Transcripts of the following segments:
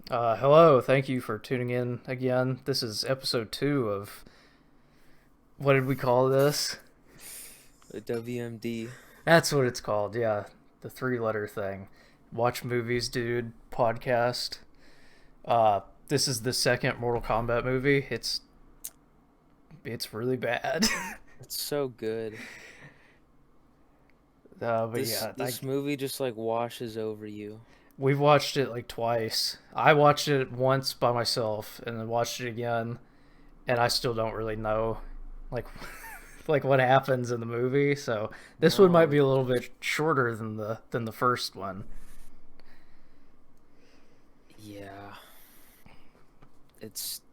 Hello, thank you for tuning in again. This is episode 2 of what did we call this? The WMD. That's what it's called, yeah. The three-letter thing. Watch Movies Dude podcast. This is the second Mortal Kombat movie. It's really bad. It's so good. But This yeah, this movie just like washes over you. we've watched it like twice. I watched it once by myself and then watched it again, and I still don't really know like like what happens in the movie. So this one might No, be a little bit shorter than the first one. yeah.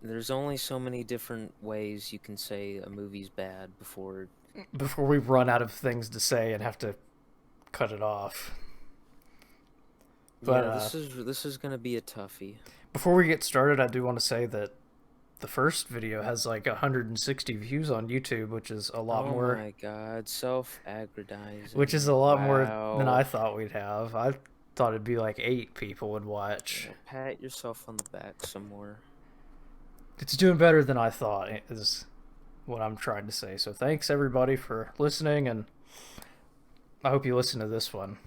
There's only so many different ways you can say a movie's bad before. Before we run out of things to say and have to cut it off. But Yeah, this is gonna be a toughie. before we get started, I do want to say that the first video has like 160 views on YouTube, Oh my God, which is self-aggrandizing. a lot more than I Wow. thought we'd have. I thought it'd be like 8 people would watch. Yeah, pat yourself on the back some more. It's doing better than I thought, is what I'm trying to say. So thanks everybody for listening, and I hope you listen to this one.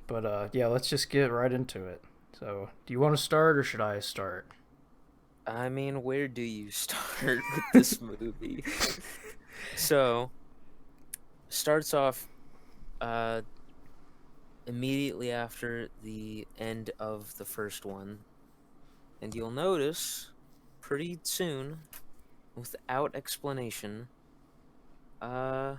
But yeah, let's just get right into it. So, do you want to start or should I start? I mean, where do you start with this movie? So, starts off uh immediately after the end of the first one, and you'll notice pretty soon, without explanation, uh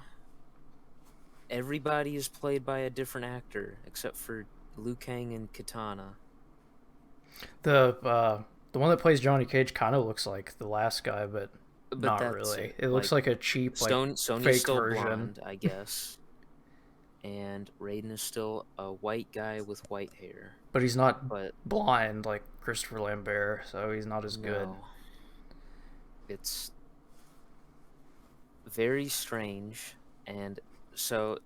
everybody is played by a different actor except for Liu Kang and Katana. The one that plays Johnny Cage kind of looks like the last guy, but But not that's really. it. It looks Like like a cheap, like Sonya's fake still version. blonde, I guess, and Raiden is still a white guy with white hair. But he's not But blind like Christopher Lambert, so he's not as good. no, it's very strange. And so,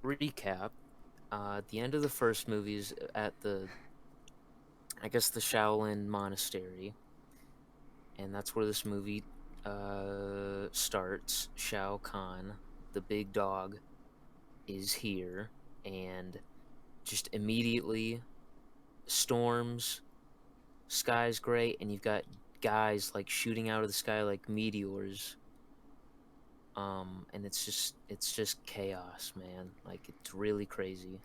recap: the end of the first movie is at I guess, the Shaolin Monastery, and that's where this movie starts. Shao Kahn, the big dog, is here, and just immediately storms, sky's gray, and you've got guys like shooting out of the sky like meteors. And it's just chaos, man. Like, it's really crazy.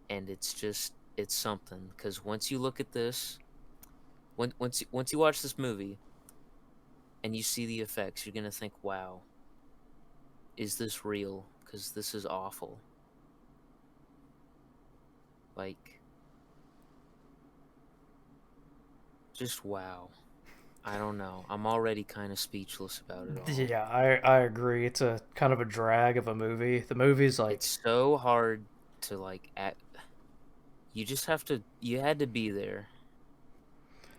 And it's something, because once you look at this, once you watch this movie and you see the effects, you're gonna think, wow, is this real? Because this is awful. Like, just wow. I don't know. I'm already kind of speechless about it all. Yeah, I agree. It's a kind of a drag of a movie. The movie's like, It's so hard to like act. You had to be there.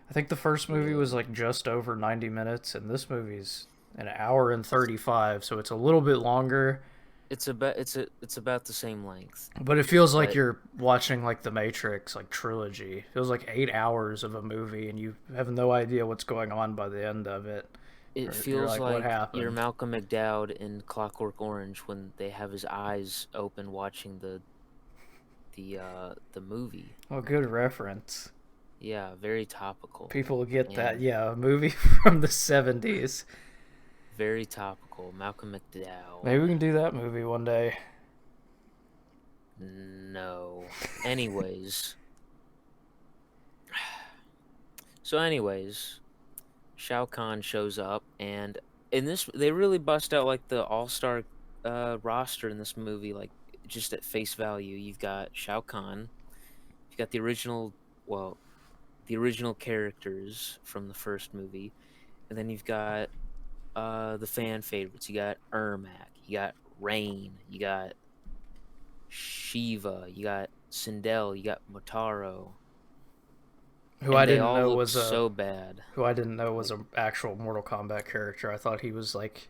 I think the first movie was Really. like just over 90 minutes, and this movie's an hour and 35, so it's a little bit longer. It's about the same length. But it feels like But you're watching like the Matrix like trilogy. It feels like 8 hours of a movie, and you have no idea what's going on by the end of it. it Or you're feels like, what like you're happened? Malcolm McDowell in Clockwork Orange when they have his eyes open watching the movie. Well, good reference. Yeah, very topical. People get that. And Yeah, a movie from the 70s. very topical. Malcolm McDowell. Maybe we can do that movie one day. No. Anyways. So, Shao Kahn shows up, and in this, they really bust out like the all-star roster in this movie, like just at face value. You've got Shao Kahn, you've got well, the original characters from the first movie, and then you've got the fan favorites. You got Ermac, you got Rain, you got Shiva, you got Sindel, you got Motaro, Who I and they didn't all know look was a so bad. who I didn't know was Like, a actual Mortal Kombat character. I thought he was like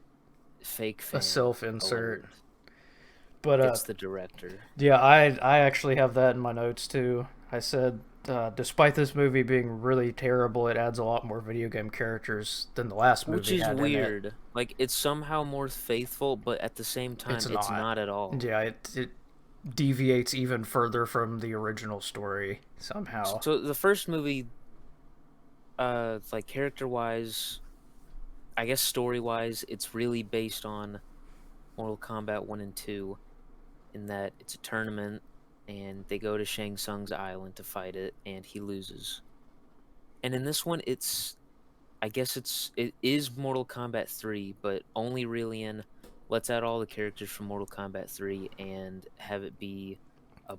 fake a fan self-insert. alert. But It's the director. yeah, I actually have that in my notes too. I said, despite this movie being really terrible, it adds a lot more video game characters than the last Which movie is had in it. weird. Like, it's somehow more faithful, but at the same It's time, it's not. not at all. Yeah, it deviates even further from the original story somehow. So the first movie, like character-wise, I guess story-wise, it's really based on Mortal Kombat 1 and 2 in that it's a tournament and they go to Shang Tsung's island to fight it and he loses. And in this one I guess it is Mortal Kombat 3, but only really in let's add all the characters from Mortal Kombat 3 and have it be a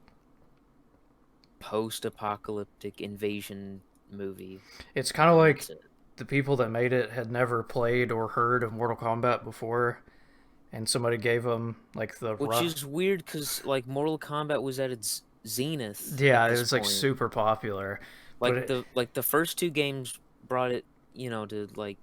post-apocalyptic invasion movie, It's kind of and like that's it. the people that made it had never played or heard of Mortal Kombat before, and somebody gave them like the Which rough. is weird because like Mortal Kombat was at its zenith Yeah, at it this was like point. super popular, but Like the first two games brought it, to like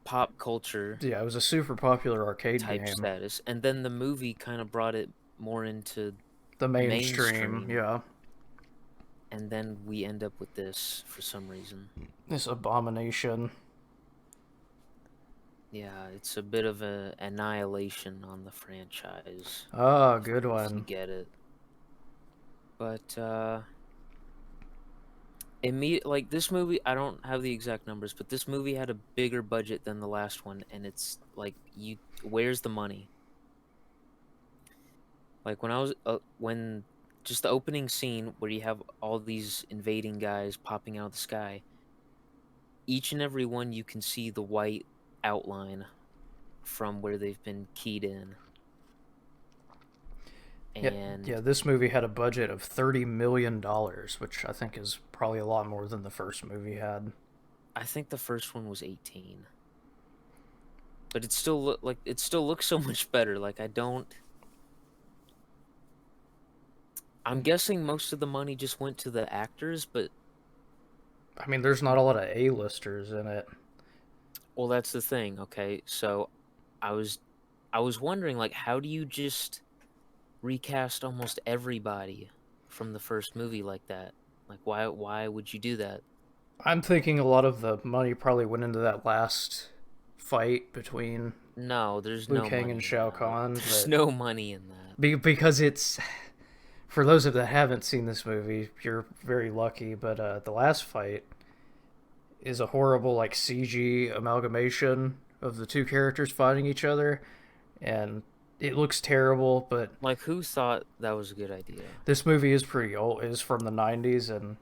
pop culture yeah, it was a super popular arcade type game. status, and then the movie kind of brought it more into The mainstream, mainstream, yeah. and then we end up with this for some reason. This abomination. Yeah, it's a bit of a annihilation on the franchise, Oh, good if you one. get it. But like this movie, I don't have the exact numbers, but this movie had a bigger budget than the last one, and it's like where's the money? Like when just the opening scene where you have all these invading guys popping out of the sky, each and every one you can see the white outline from where they've been keyed in. Yeah, And yeah. This movie had a budget of $30 million, which I think is probably a lot more than the first movie had. I think the first one was 18. But it still looks so much better. Like I'm guessing most of the money just went to the actors, but I mean, there's not a lot of A-listers in it. well, that's the thing. Okay, so I was I was wondering, like, how do you just recast almost everybody from the first movie like that? Like, why would you do that? I'm thinking a lot of the money probably went into that last fight between No, there's Liu no Kang and money in Shao that. Kahn, There's but no money in that. because it's for those of that haven't seen this movie, you're very lucky. But the last fight is a horrible like CG amalgamation of the two characters fighting each other, and it looks terrible. But Like, who thought that was a good idea? this movie is pretty old; is from the '90s, and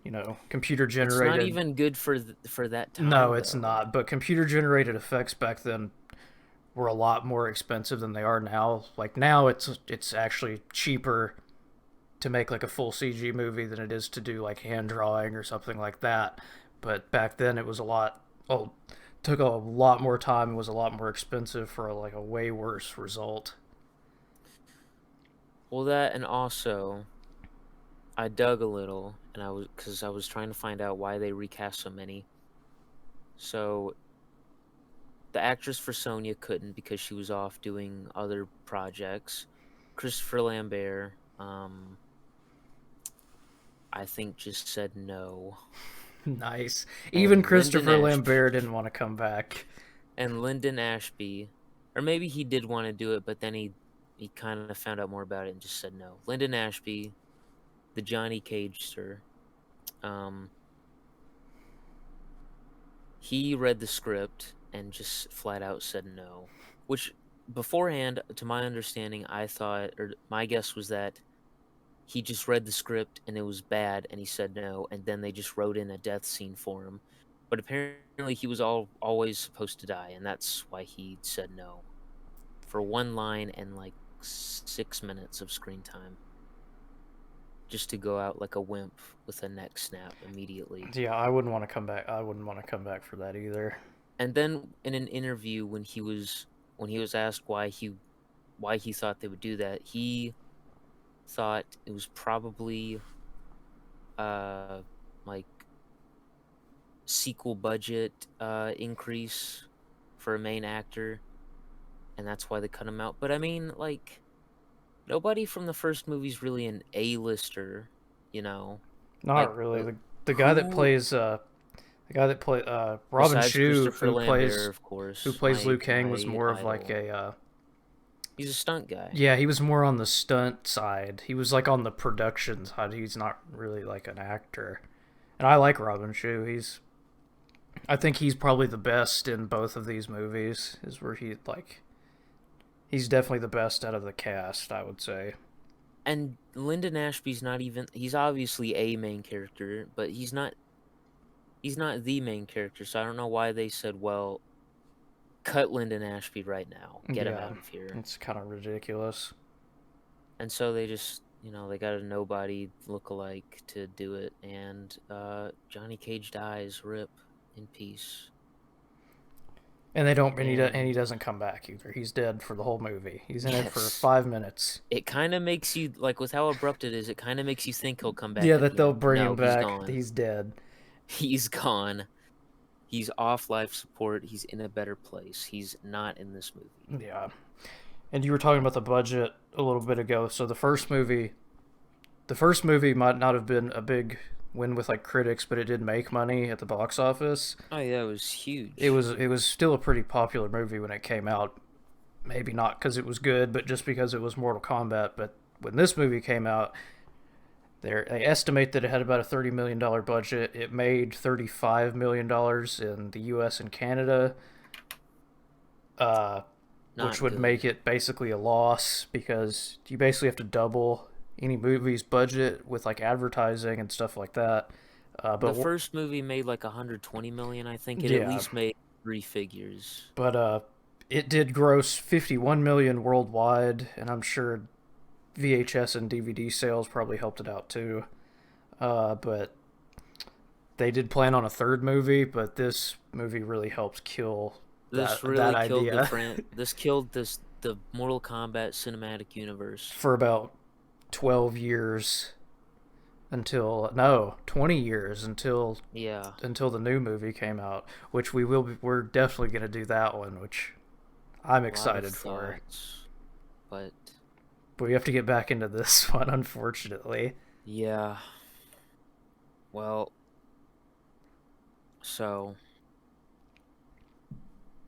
computer It's not generated. even good for that No, time, it's though. not. But computer generated effects back then were a lot more expensive than they are now. Like now, it's actually cheaper to make like a full CG movie than it is to do like hand drawing or something like that. But back then it was a lot. Oh, took a lot more time and was a lot more expensive for like a way worse result. Well, that, and also I dug a little, and because I was trying to find out why they recast so many. So the actress for Sonya couldn't because she was off doing other projects. Christopher Lambert, I think just said no. Nice. Even And Lyndon Christopher Ashby Lambert didn't want to come back. and Lyndon Ashby, or maybe he did want to do it, but then he kind of found out more about it and just said no. Lyndon Ashby, the Johnny Cage sir, um, he read the script and just flat out said no. Which beforehand, to my understanding, I thought, or my guess was that he just read the script and it was bad and he said no, and then they just wrote in a death scene for him. But apparently he was always supposed to die, and that's why he said no for one line and like 6 minutes of screen time, just to go out like a wimp with a neck snap immediately. Yeah, I wouldn't want to come back. I wouldn't want to come back for that either. And then in an interview when he was asked why he thought they would do that, he thought it was probably like sequel budget increase for a main actor, and that's why they cut him out. But I mean, like, nobody from the first movie's really an A-lister. you know, like Not really. The guy that who plays Robin besides Shu, Christopher Lambert, of who course, plays Liu Kang, was my more of like idol. a He's a stunt guy. yeah, he was more on the stunt side. He was like on the production side. He's not really like an actor. And I like Robin Shu. I think he's probably the best in both of these movies. Is where he's definitely the best out of the cast, I would say. And Lyndon Ashby's not even, he's obviously a main character, but he's not the main character. So I don't know why they said, well, cut Lyndon Ashby right now. Get him Yeah, out of here. it's kind of ridiculous. And so they just, they got a nobody look-alike to do it, and Johnny Cage dies. Rip in peace. And they don't, and he And doesn't come back either. He's dead for the whole movie. He's in it for yes, 5 minutes. it kind of makes you, like, with how abrupt it is, it kind of makes you think he'll come back Yeah, at that the they'll end. bring him No, he's back. gone. He's dead. He's gone. He's off life support. He's in a better place. He's not in this movie. Yeah. And you were talking about the budget a little bit ago. So the first movie might not have been a big win with like critics, but it did make money at the box office. Oh yeah, it was huge. It was still a pretty popular movie when it came out. Maybe not because it was good, but just because it was Mortal Kombat. But when this movie came out, they estimate that it had about a $30 million budget. It made $35 million in the U.S. and Canada, Not which would good. make it basically a loss because you basically have to double any movie's budget with like advertising and stuff like that. The first movie made like 120 million, I think. It at Yeah, least made three figures. but it did gross 51 million worldwide, and I'm sure VHS and DVD sales probably helped it out too. But they did plan on a third movie, but this movie really helped kill This that really killed idea this killed the Mortal Kombat cinematic universe. for about 12 years until no 20 years Yeah, until the new movie came out, which we're definitely going to do that one, which I'm a lot of excited for. thoughts, but But we have to get back into this one, unfortunately. yeah. Well, so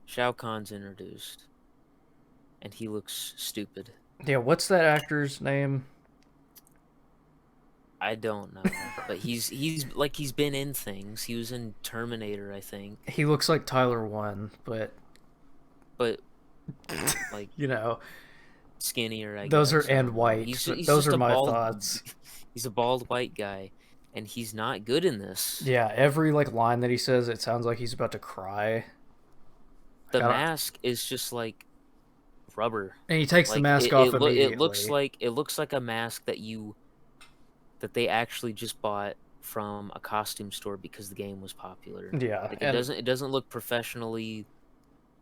Shao Kahn's introduced, and he looks stupid. Yeah, what's that actor's name? I don't know, but he's been in things. He was in Terminator, I think. He looks like Tyler One, but But like you know, skinnier, I those guess. are I and don't know. white. He's Those just are a my bald. thoughts. He's a bald white guy, and he's not good in this. Yeah, every like line that he says, it sounds like he's about to cry. The I don't- mask is just like rubber. And he takes the Like mask off immediately. it looks like a mask that they actually just bought from a costume store because the game was popular. Yeah, Like and it doesn't look professionally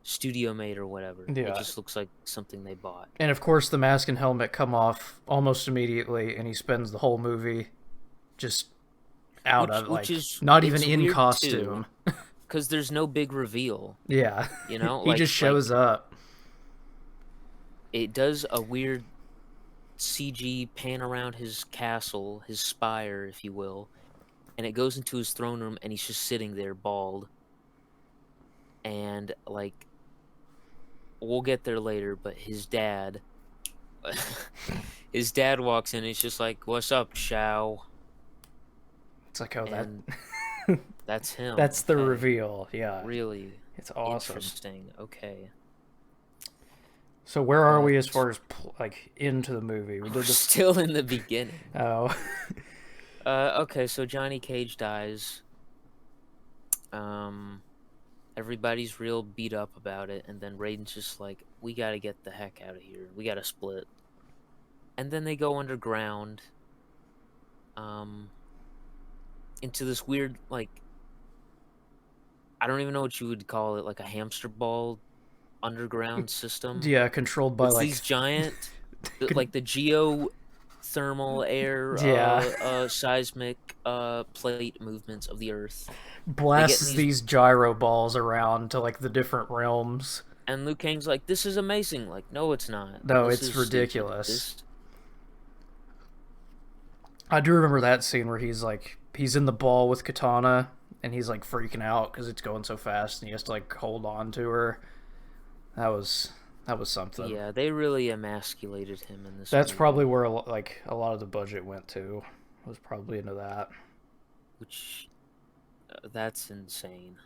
studio made or whatever. Yeah. It just looks like something they bought. and of course the mask and helmet come off almost immediately, and he spends the whole movie just out of like not even it's in weird, costume. Because there's no big reveal. Yeah, You know, he just shows up. It does a weird CG pan around his castle, his spire, if you will, and it goes into his throne room, and he's just sitting there bald. And like, we'll get there later, but his dad, his dad walks in, and he's just like, "What's up, Shao?" It's like, oh, And that's him. that's the Okay. reveal. Yeah, Really it's awesome. interesting. Okay. So where are we But- as far as like into the movie? We We're did this. still in the beginning. Oh, Okay, so Johnny Cage dies. Everybody's real beat up about it, and then Raiden's just like, "We gotta get the heck out of here. We gotta split." And then they go underground, into this weird, like, I don't even know what you would call it, like a hamster ball underground system. yeah, controlled by It's like these giant, like the geothermal air, Yeah. seismic, plate movements of the Earth. blasts these- these gyro balls around to like the different realms. And Liu Kang's like, "This is amazing." Like, no, it's not. No, This it's is stupid. ridiculous. I do remember that scene where he's in the ball with Katana and he's like freaking out because it's going so fast and he has to like hold on to her. That was that was something. Yeah, they really emasculated him in this That's probably movie, where a lot of the budget went to. Was probably into that. which that's insane.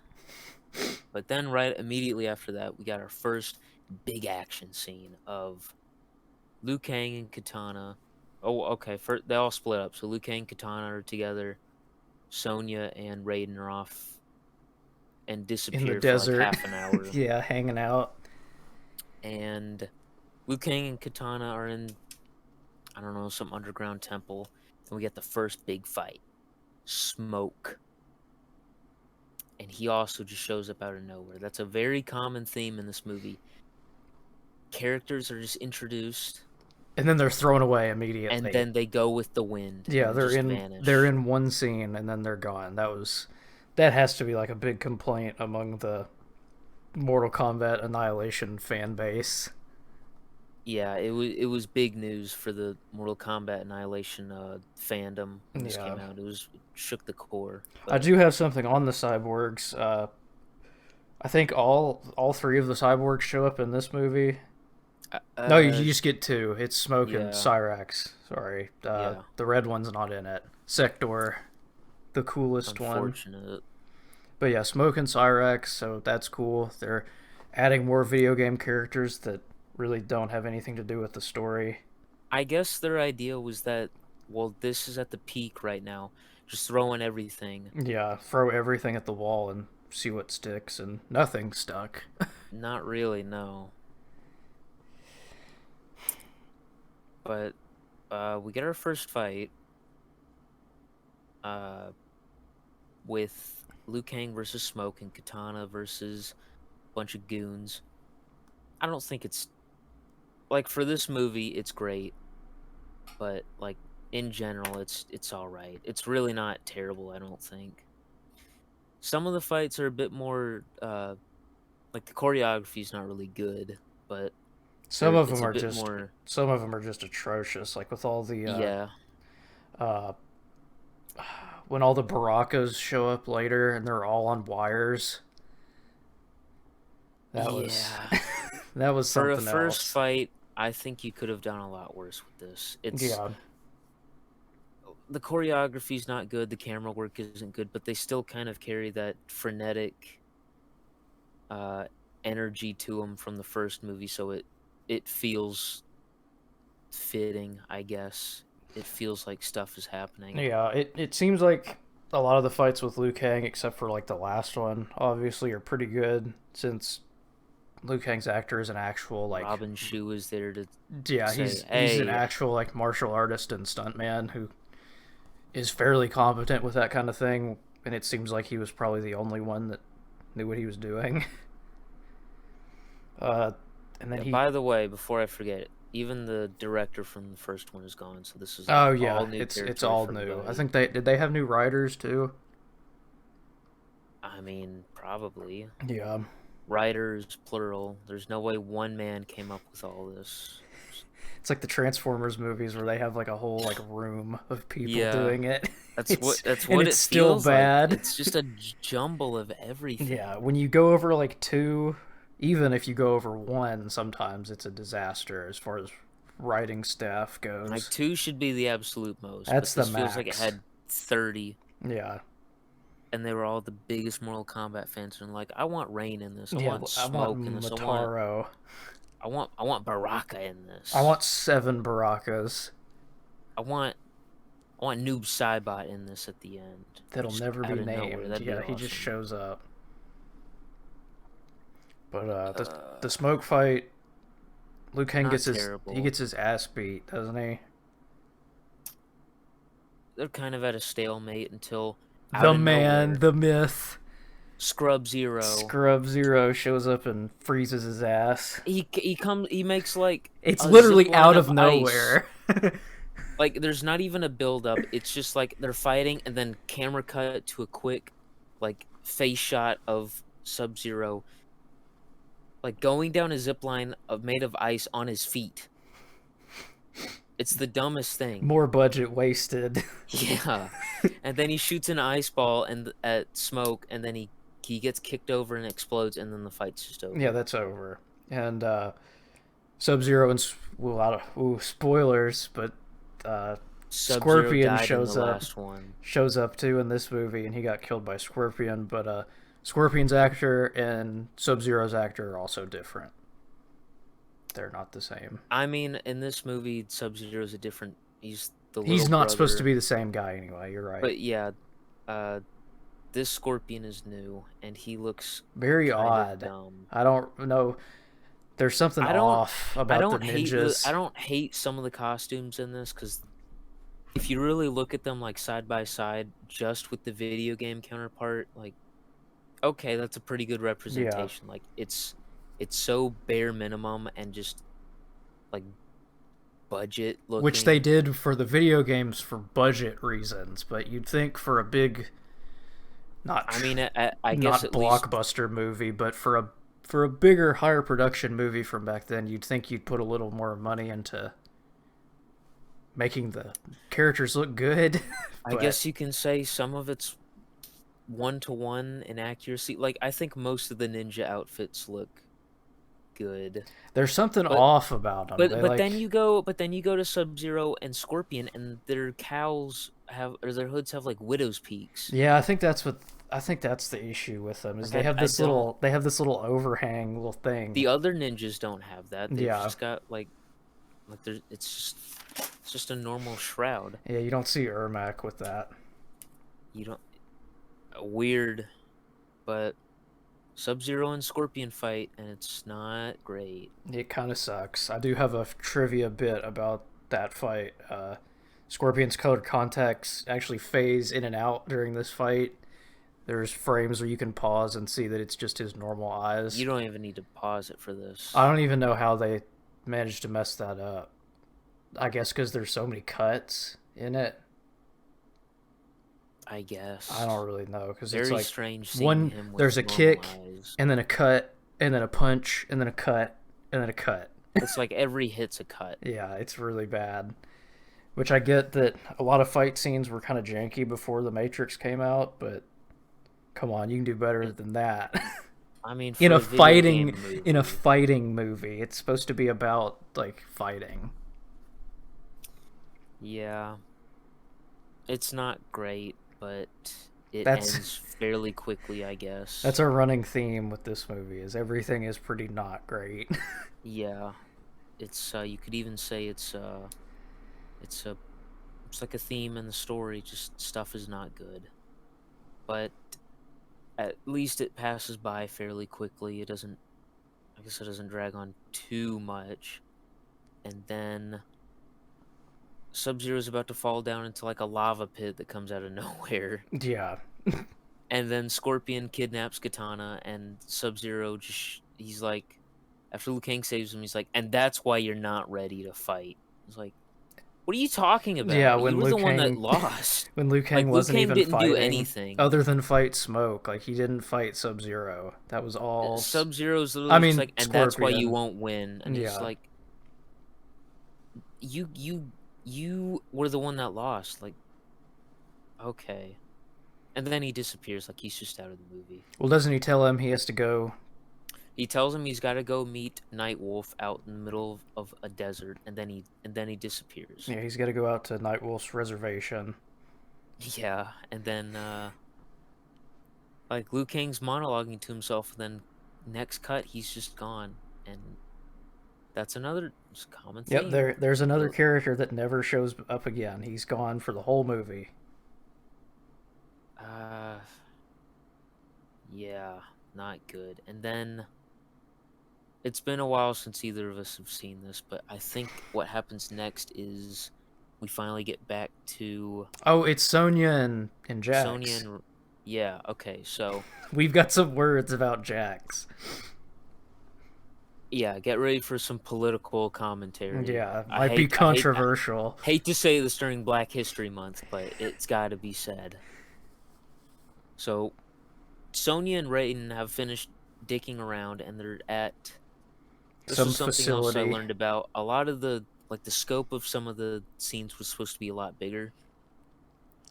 But then right immediately after that, we got our first big action scene of Liu Kang and Katana. Oh, okay. First, they all split up. So Liu Kang and Katana are together. Sonya and Raiden are off and In the disappear for like desert. half an hour. Yeah, hanging out. And Liu Kang and Katana are in, I don't know, some underground temple. And we get the first big fight. Smoke. And he also just shows up out of nowhere. That's a very common theme in this movie. Characters are just introduced, And then they're thrown away and immediately. then they go with the wind. Yeah, And just vanish. they're in one scene and then they're gone. That has to be like a big complaint among the Mortal Kombat Annihilation fan base. Yeah, it was big news for the Mortal Kombat Annihilation fandom when this Yeah. came out. It shook the core. I But do have something on the cyborgs. I think all three of the cyborgs show up in this movie. uh, No, you uh, just get two. It's Smoke and yeah, Cyrax. Sorry, yeah, the red one's not in it. Sector, the coolest one. unfortunate. But yeah, Smoke and Cyrax. So that's cool. They're adding more video game characters that really don't have anything to do with the story. I guess their idea was that, well, this is at the peak right now. Just throwing everything. Yeah, throw everything at the wall and see what sticks, and nothing stuck. Not really, no. But we get our first fight uh, with Liu Kang versus Smoke and Katana versus a bunch of goons. I don't think it's like for this movie it's great, but like in general it's all right. It's really not terrible, I don't think. Some of the fights are a bit more like the choreography is not really good, but Some of it's them a are bit just more. some of them are just atrocious. Like with all the Yeah. uh, when all the Baracas show up later and they're all on wires. That was Yeah. that was For a something first else. fight, I think you could have done a lot worse with this. It's Yeah, the choreography's not good, the camera work isn't good, but they still kind of carry that frenetic uh energy to them from the first movie, so it feels fitting, I guess. It feels like stuff is happening. yeah. It seems like a lot of the fights with Liu Kang, except for like the last one, obviously are pretty good since Liu Kang's actor is an actual like Robin Shu is there to yeah say, he's an "Hey, actual like martial artist and stuntman who is fairly competent with that kind of thing, and it seems like he was probably the only one that knew what he was doing. Uh, and then yeah, he by the way, before I forget, even the director from the first one is gone, so this is like oh all yeah, new it's territory all for new. I everybody." think they have new writers too. I mean, probably. Yeah, Writers, plural. There's no way one man came up with all this. it's like the Transformers movies where they have like a whole like room of people Yeah, doing it. that's And what it's it still feels like. bad. It's just a jumble of Yeah, everything. when you go over like two, even if you go over one, sometimes it's a disaster as far as writing staff Like goes. two should be the absolute most, but That's the this feels like it max. had 30, Yeah. and they were all the biggest Mortal Kombat fans, and like, I want Rain in this. I Yeah, want I want Smoke in this. Mataro. I want Baraka in I this. want 7 Barakas I want Noob Saibot in this at the end. that'll Just never be out of nowhere. named. That'd be Yeah, he just awesome. shows up. But the Uh, smoke fight, Liu Kang Not gets terrible. his ass beat, doesn't he? They're kind of at a stalemate until out The of man, nowhere, the myth, Scrub Zero. Scrub Zero shows up and freezes his ass. He makes like It's a literally zip line out of ice. nowhere. Like there's not even a build up. It's just like they're fighting and then camera cut to a quick like face shot of Sub Zero like going down a zip line made of ice on his feet. It's the dumbest thing. More budget wasted. Yeah. And then he shoots an ice ball and at smoke, and then he gets kicked over and explodes, and then the fight's just Yeah, over. that's over. And Sub-Zero and spoilers, but Sub-Zero Scorpion died in the last one. shows up too in this movie, and he got killed by Scorpion. But Scorpion's actor and Sub-Zero's actor are also different. They're not the same. I mean, in this movie, Sub-Zero's a different. He's the little He's not supposed to brother. be the same guy anyway. You're right. But yeah, uh, this Scorpion is new, and he looks Very kind of odd. dumb. I don't know. There's something I don't. off I about the don't hate the. ninjas. I don't hate some of the costumes in this because if you really look at them like side by side, just with the video game counterpart, like okay, that's a pretty good Yeah, representation. Like it's so bare minimum and just like budget which they looking. did for the video games for budget reasons, but you'd think for a big, not I mean, I guess not at least blockbuster movie, but for a bigger, higher production movie from back then, you'd think you'd put a little more money into making the characters look good. I But guess you can say some of it's 1-to-1 in accuracy. Like I think most of the ninja outfits look good. there's something But off about them. They but then you go to Sub-Zero and Scorpion and their cowls have or their hoods have like widow's peaks. yeah, I think that's the issue with them is Like I don't they have this little overhang little thing. the other ninjas don't have that. They've Yeah, just got like there's it's just a normal shroud. yeah, you don't see Ermac with that. You don't weird, but Sub-Zero and Scorpion fight and it's not great. It kind of sucks. I do have a trivia bit about that fight. Scorpion's colored contacts actually phase in and out during this fight. There's frames where you can pause and see that it's just his normal eyes. You don't even need to pause it for this. I don't even know how they managed to mess that up. I guess because there's so many cuts in it. I I guess. don't really know because it's Very like strange seeing one, him with there's a normal kick, eyes. and then a cut, and then a punch, and then a cut, and then a cut. It's like every hit's a cut. Yeah, it's really bad. Which I get that a lot of fight scenes were kind of janky before The Matrix came out, but come on, you can do better It, than that. I mean, for a video game In a movie, fighting movie, it's supposed to be about like fighting. yeah, it's not great, but it That's ends fairly quickly, I guess. that's our running theme with this movie is everything is pretty not great. Yeah, it's you could even say it's a it's like a theme in the story. Just stuff is not good, but at least it passes by fairly quickly. It doesn't. I guess it doesn't drag on too much, and then Sub-Zero is about to fall down into like a lava pit that comes out of nowhere. Yeah. And then Scorpion kidnaps Katana, and Sub-Zero he's like, after Liu Kang saves him, he's like, and that's why you're not ready to fight. He's like, what are you talking Yeah, about? You were the one that lost. When Liu Kang Like Liu wasn't Kang even didn't do fighting anything. other than fight Smoke, like he didn't fight Sub-Zero. That was all Sub-Zero's I literally just mean like, and that's why you Scorpion. won't win. And he's Yeah. like, you were the one that lost. Like, okay. And then he disappears, like he's just out of the movie. Well, doesn't he tell him he has to go? He tells him he's got to go meet Nightwolf out in the middle of a desert, and then he disappears. Yeah, he's got to go out to Nightwolf's reservation. Yeah, and then like Liu Kang's monologuing to himself, and then next cut he's just gone, and that's another common Yep, theme. there's another character that never shows up again. He's gone for the whole movie. Uh, yeah, not good. And then it's been a while since either of us have seen this, but I think what happens next is we finally get back to Oh, it's Sonya and Jax. Sonya and yeah, okay, so We've got some words about Jax. yeah, get ready for some political commentary. Yeah, I might be hate controversial. hate to say this during Black History Month, but it's got to be said. So, Sonya and Raiden have finished dicking around, and they're at. This Some was something else I facility. learned about. A lot of the like the scope of some of the scenes was supposed to be a lot bigger.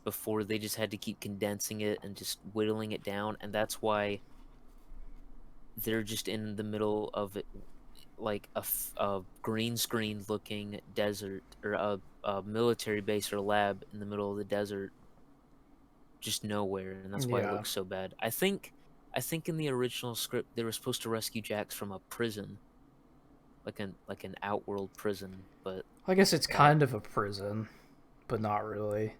Before they just had to keep condensing it and just whittling it down, and that's why they're just in the middle of it, like a green screen looking desert, or a military base or lab in the middle of the desert, just nowhere, and that's why it Yeah. looks so bad. I think in the original script they were supposed to rescue Jax from a prison, like an outworld prison, but I guess it's uh, kind of a prison, but not really.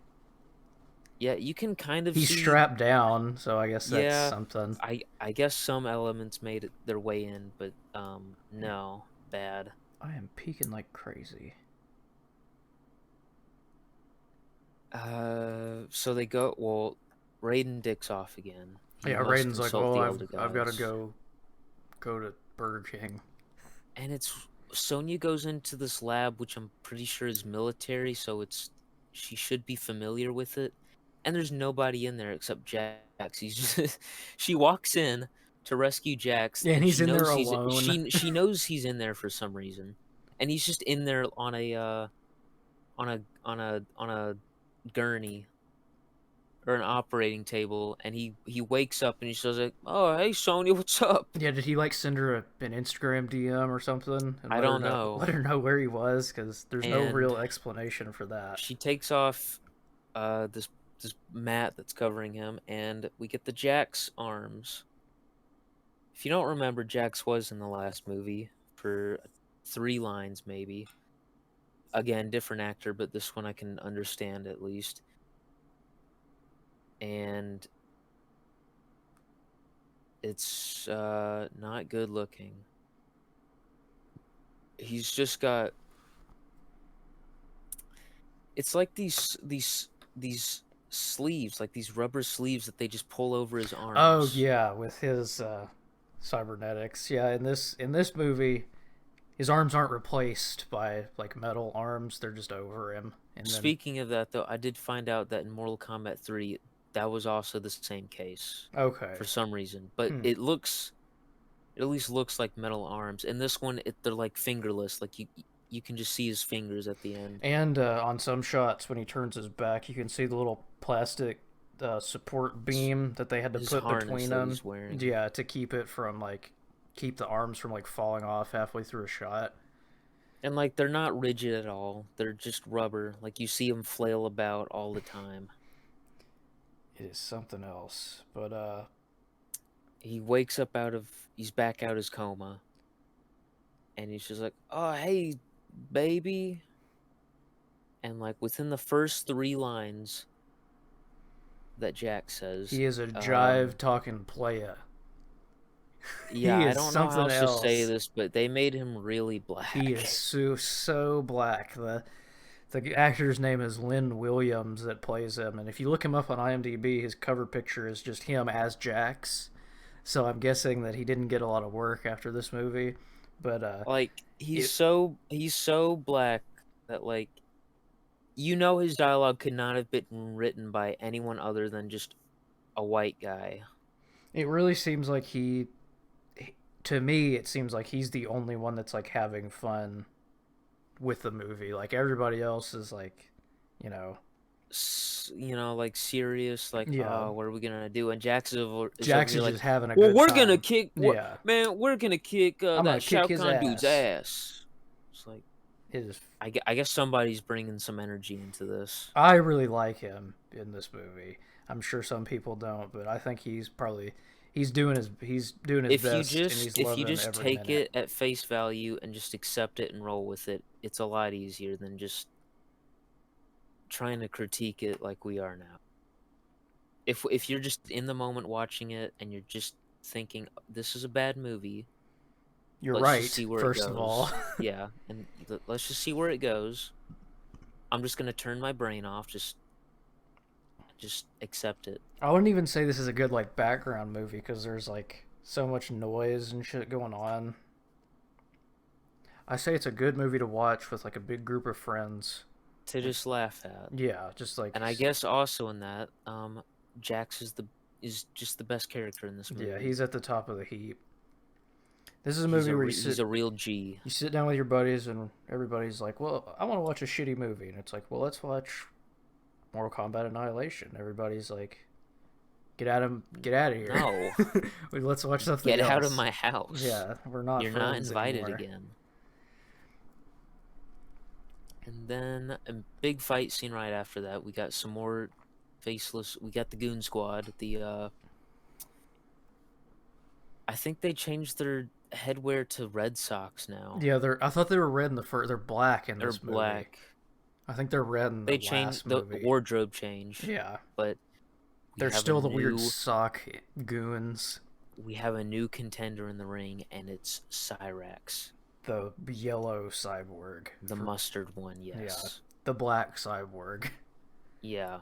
yeah, you can kind of He's see. strapped down, so I guess that's Yeah, something. I guess some elements made their way in, but no, bad. I am peeking like crazy. So they go. Well, Raiden dicks off again. He Yeah, must Raiden's like, consult "Oh, the I've elder I've got to gods. go to Burger King." And it's Sonya goes into this lab, which I'm pretty sure is military, so she should be familiar with it. And there's nobody in there except Jax. He's just she walks in to rescue Jax, Yeah, and and he's in there alone. she knows he's in there for some reason, and he's just in there on a on a gurney or an operating table, and he wakes up and he says like, "Oh, hey Sonya, what's up?" Yeah, did he like send her an Instagram DM or something and I let her don't know know. let her know where he was? Because there's no And real explanation for that. she takes off this mat that's covering him, and we get the Jax arms. If you don't remember, Jax was in the last movie for 3 lines, maybe. Again, different actor, but this one I can understand at least. And it's not good looking. He's just got. It's like these sleeves, like these rubber sleeves that they just pull over his Oh arms. yeah, with his cybernetics. Yeah, in this movie, his arms aren't replaced by like metal arms; they're just over him. And then Speaking of that, though, I did find out that in Mortal Kombat 3, that was also the same case okay, for some reason. But hmm. it at least looks like metal arms. In this one, they're like fingerless. Like you can just see his fingers at the end. And on some shots, when he turns his back, you can see the little plastic support beam that they had to His put harness between that them. he's wearing. Yeah, to keep it from like keep the arms from like falling off halfway through a shot. And like they're not rigid at all. They're just rubber. Like you see him flail about all the time. It is something else. But He he's back out his coma. And he's just like, "Oh, hey, baby." And like within the first 3 lines that Jack says, he is a um, jive talking playa. yeah, He I is don't know how something else to say else. this, but they made him really He is black. so black. The actor's name is Lynn Williams that plays him, and if you look him up on IMDb, his cover picture is just him as Jax. So I'm guessing that he didn't get a lot of work after this movie. But Like it, he's so black that like his dialogue could not have been written by anyone other than just a white guy. it really seems like to me, it seems like he's the only one that's like having fun with the movie. Like everybody else is like, you know, Like serious, like, yeah, oh, what are we gonna do? And Jax is over Jax here is like, just having a well, good we're gonna time. kick, Yeah, man, we're gonna kick I'm gonna that kick Shao his Kahn dude's ass. ass. It's like, It is. I guess somebody's bringing some energy into this. I really like him in this movie. I'm sure some people don't, but I think he's doing his best and he's If you loving just every take minute. it at face value and just accept it and roll with it, it's a lot easier than just trying to critique it like we are now. If you're just in the moment watching it and you're just thinking this is a bad movie, You're let's just right, see where it first of all. goes. Yeah, and let's just see where it goes. I'm just gonna turn my brain off. Just accept it. I wouldn't even say this is a good like background movie because there's like so much noise and shit going on. I say it's a good movie to watch with like a big group of friends. To Like, just laugh at. yeah, just like And I guess also in that, Jax is just the best character in this yeah, movie. he's at the top of the heap. This is a movie where he's a real G. you sit down with your buddies and everybody's like, "Well, I want to watch a shitty movie," and it's like, "Well, let's watch Mortal Kombat Annihilation." Everybody's like, get out of here. No. Let's watch something Get else. out of my house. Yeah, we're not You're not friends invited anymore. again. And then a big fight scene right after that. We got some more faceless. We got the Goon Squad. I think they changed their headwear to Red Sox now. Yeah, I thought they were red in the first. They're black in this movie. They're black. I think they're red in the last movie. The wardrobe changed. Yeah, but they're still the weird sock goons. We have a new contender in the ring, and it's Cyrax. The yellow cyborg. The mustard one, yes. Yeah, the black cyborg. Yeah.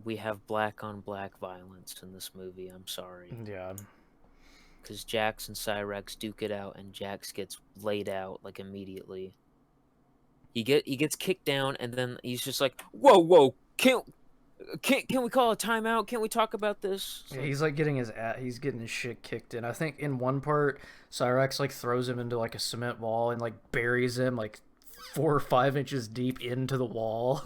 We have black on black violence in this movie, I'm sorry. Yeah. Because Jax and Cyrax duke it out, and Jax gets laid out, like, immediately. He gets kicked down, and then he's just like, whoa, can we call a timeout? Can't we talk about this? Yeah, he's like getting his shit kicked in. I think in one part, Cyrax like throws him into like a cement wall and like buries him like 4 or 5 inches deep into the wall.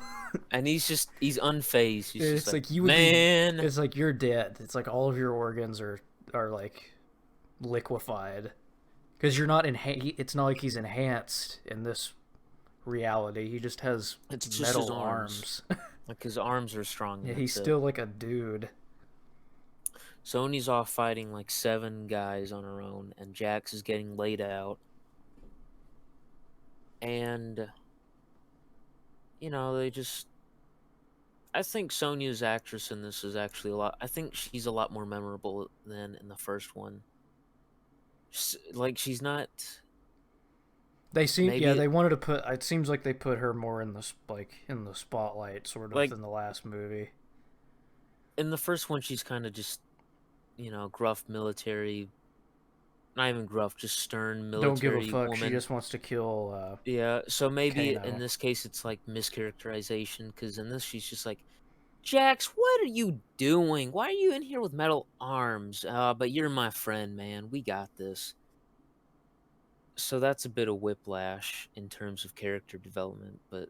And he's unfazed. He's it's just like man. It's like you're dead. It's like all of your organs are like liquefied because you're not it's not like he's enhanced in this reality. He just has metal his arms. Like his arms are strong. Yeah, he's still like a dude. Sonya's off fighting like 7 guys on her own, and Jax is getting laid out. And they just. I think Sonya's actress in this is actually a lot. I think she's a lot more memorable than in the first one. Like she's not. They they wanted to put. It seems like they put her more in the spotlight, sort of, than the last movie. In the first one, she's kind of just, gruff military. Not even gruff, just stern military. Don't give a fuck. Woman. She just wants to kill. Yeah, so maybe Kano. In this case it's like mischaracterization, because in this she's just like, Jax, what are you doing? Why are you in here with metal arms? But you're my friend, man. We got this. So that's a bit of whiplash in terms of character development, but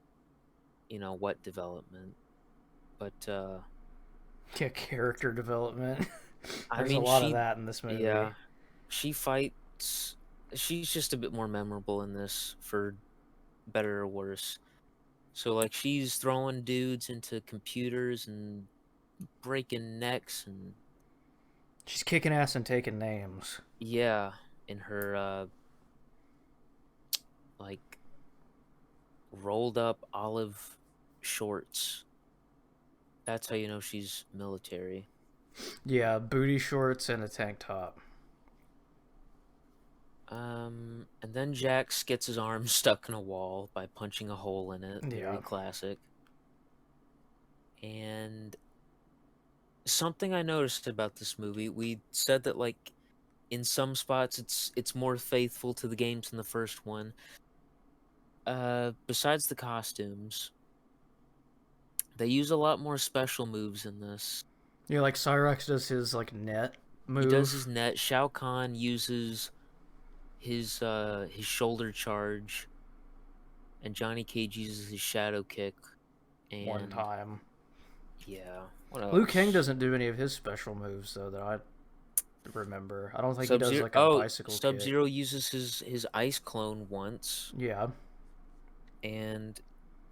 what development? But yeah, character development. There's a lot of that in this movie. Yeah, she fights. She's just a bit more memorable in this, for better or worse. So like she's throwing dudes into computers and breaking necks, and she's kicking ass and taking names. Yeah, in her like rolled up olive shorts. That's how you know she's military. Yeah, booty shorts and a tank top. And then Jax gets his arm stuck in a wall by punching a hole in it. Very classic. And something I noticed about this movie, we said that like in some spots it's more faithful to the games than the first one. Besides the costumes, they use a lot more special moves in this. Yeah, like Cyrax does his like net move. He does his net. Shao Kahn uses his shoulder charge, and Johnny Cage uses his shadow kick. And one time. Yeah. What else? Liu Kang doesn't do any of his special moves though that I remember. I don't think he does like a bicycle kick. Sub-Zero uses his ice clone once. Yeah. And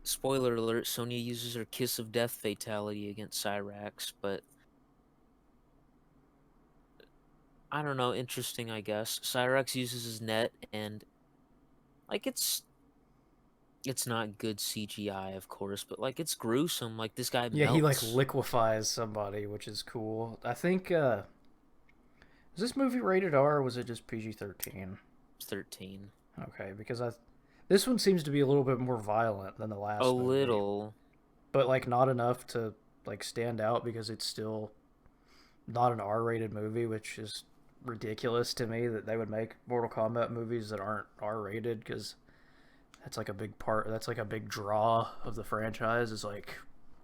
spoiler alert, Sonya uses her Kiss of Death fatality against Cyrax, but I don't know, interesting, I guess. Cyrax uses his net, and like it's not good CGI, of course, but like it's gruesome. Like this guy melts. Yeah, he like liquefies somebody, which is cool. I think is this movie rated R or was it just PG-13? It's 13. Okay, because this one seems to be a little bit more violent than the last movie. Little. But like not enough to like stand out, because it's still not an R-rated movie, which is ridiculous to me that they would make Mortal Kombat movies that aren't R-rated, because that's like a big part. That's like a big draw of the franchise, is like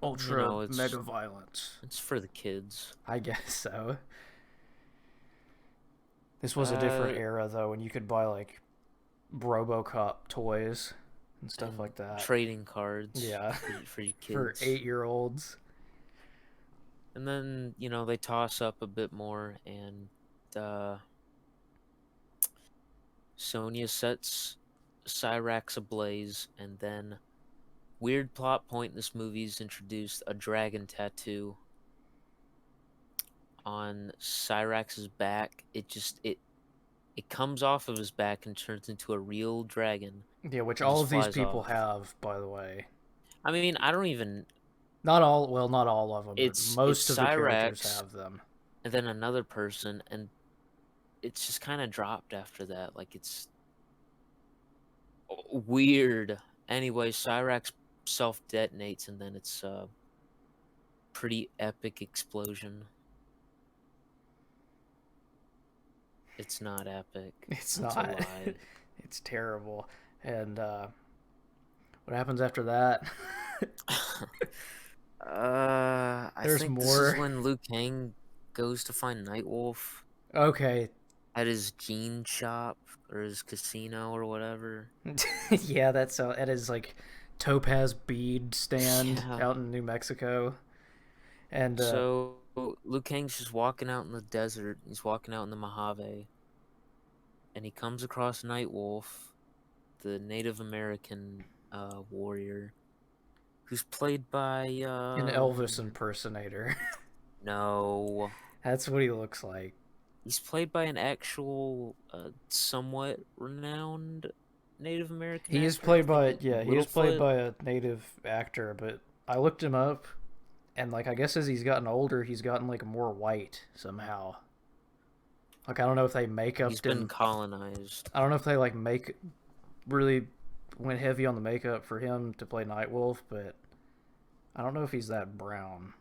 ultra mega violence. It's for the kids. I guess so. This was a different Uh, era though, when you could buy like RoboCop toys and stuff and like that. trading cards Yeah, for your for kids. 8-year-olds. And then, they toss up a bit more, and uh, Sonya sets Cyrax ablaze, and then weird plot point in this movie's introduced a dragon tattoo on Cyrax's back. It comes off of his back and turns into a real dragon Yeah, which and all just of these flies people off. have, by the way. I mean, I don't even. Not all, well, not all of them, but It's most of the characters Cyrax have them. and then another person, and it's just kind of dropped after that. Like, it's weird. Anyway, Cyrax self detonates, and then it's a pretty epic explosion. It's not epic. It's That's a not. lie. It's terrible. And what happens after that? I There's think this is more. when Liu Kang goes to find Nightwolf Okay. at his gene shop or his casino or whatever. Yeah, that's at his like topaz bead stand Yeah. out in New Mexico. And So Liu Kang's just walking out in the desert. He's walking out in the Mojave, and he comes across Nightwolf, the Native American warrior, who's played by an Elvis impersonator. no, That's what he looks like. he's played by an actual somewhat renowned Native American He is actor. I played think by, yeah, he is played Littlefoot. by a native actor, but I looked him up, and like I guess as he's gotten older, he's gotten like more white somehow. Like I don't know if they He's makeuped been him. colonized. I don't know if they like really went heavy on the makeup for him to play Nightwolf, but I don't know if he's that brown.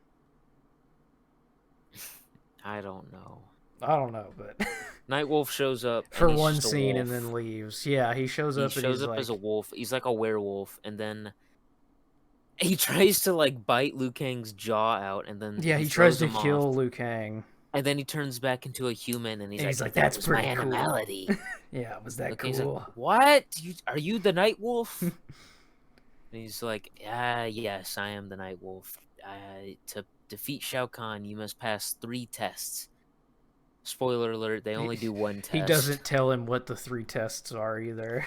I don't know. I don't know, but Nightwolf shows up and for he's one just a scene and then wolf. leaves. Yeah, he shows He up and shows he's up as a like, wolf. He's like a werewolf, and then he tries to like bite Liu Kang's jaw out, and then yeah, he he tries throws to him off. kill Liu Kang, And then he turns back into a human, and he's and he's like, like, "That "That's was my pretty cool." animality." Yeah, was Liu that Kang's like, cool? "What? Are you the Night Wolf?" And he's like, yes, I am the Night Wolf. To defeat Shao Kahn, you must pass 3 tests. Spoiler alert: they he, only do one he test. doesn't tell him what the 3 tests are either.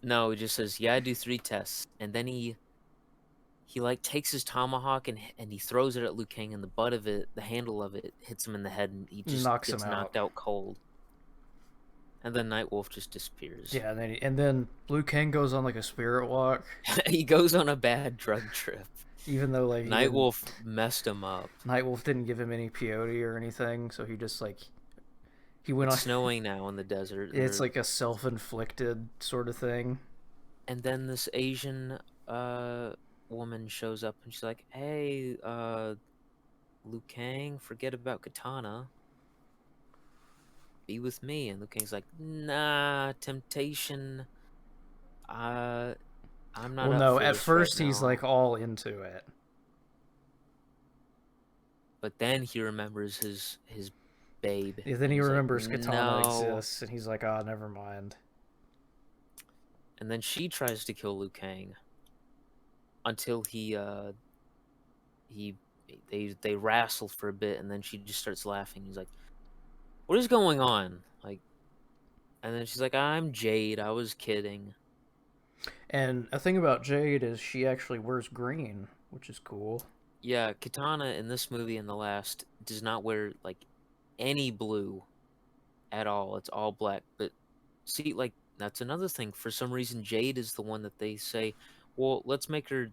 No, he just says, "Yeah, I do 3 tests," and then he like takes his tomahawk and he throws it at Liu Kang, and the butt of it, the handle of it, hits him in the head, and he just Knocks him gets out. knocked out cold. And then Nightwolf just disappears. Yeah, and then Liu Kang goes on like a spirit walk, He goes on a bad drug trip. even though like Nightwolf messed him up. Nightwolf didn't give him any peyote or anything, so he just like he went It's on. snowing now in the desert. It's like a self-inflicted sort of thing. And then this Asian woman shows up, and she's like, "Hey, Liu Kang, forget about Katana. Be with me." And Liu Kang's like, "Nah, temptation. I'm not Well, up no, for at this right first he's now." like all into it. But then he remembers his babe. Yeah, then And he he's like, remembers Katana "No." exists, and he's like, "Ah, oh, never mind." And then she tries to kill Liu Kang until he they wrestle for a bit, and then she just starts laughing. He's like, "What is going on?" Like, and then she's like, "I'm Jade. I was kidding." And a thing about Jade is she actually wears green, which is cool. Yeah, Katana in this movie and the last does not wear like any blue at all. It's all black. But see, like that's another thing. For some reason, Jade is the one that they say, "Well, let's make her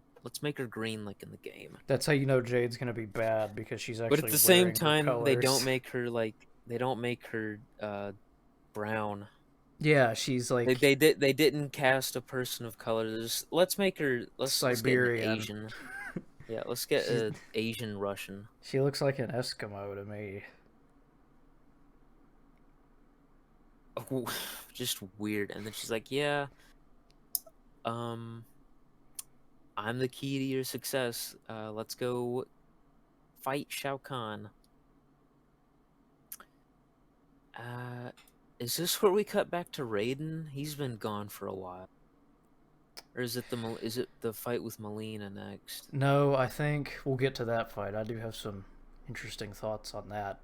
green like in the game." That's how you know Jade's gonna be bad, because she's But at actually the same wearing her time, they don't colors. make her like they don't make her brown. Yeah, she's like They didn't cast a person of color. Let's get an Siberian. Asian. Yeah, let's get She's a Asian Russian. she looks like an Eskimo to me. Just weird. And then she's like, "Yeah, um, I'm the key to your success. Let's go fight Shao Kahn." Uh, is this where we cut back to Raiden? He's been gone for a while. Or is it the fight with Melina next? No, I think we'll get to that fight. I do have some interesting thoughts on that.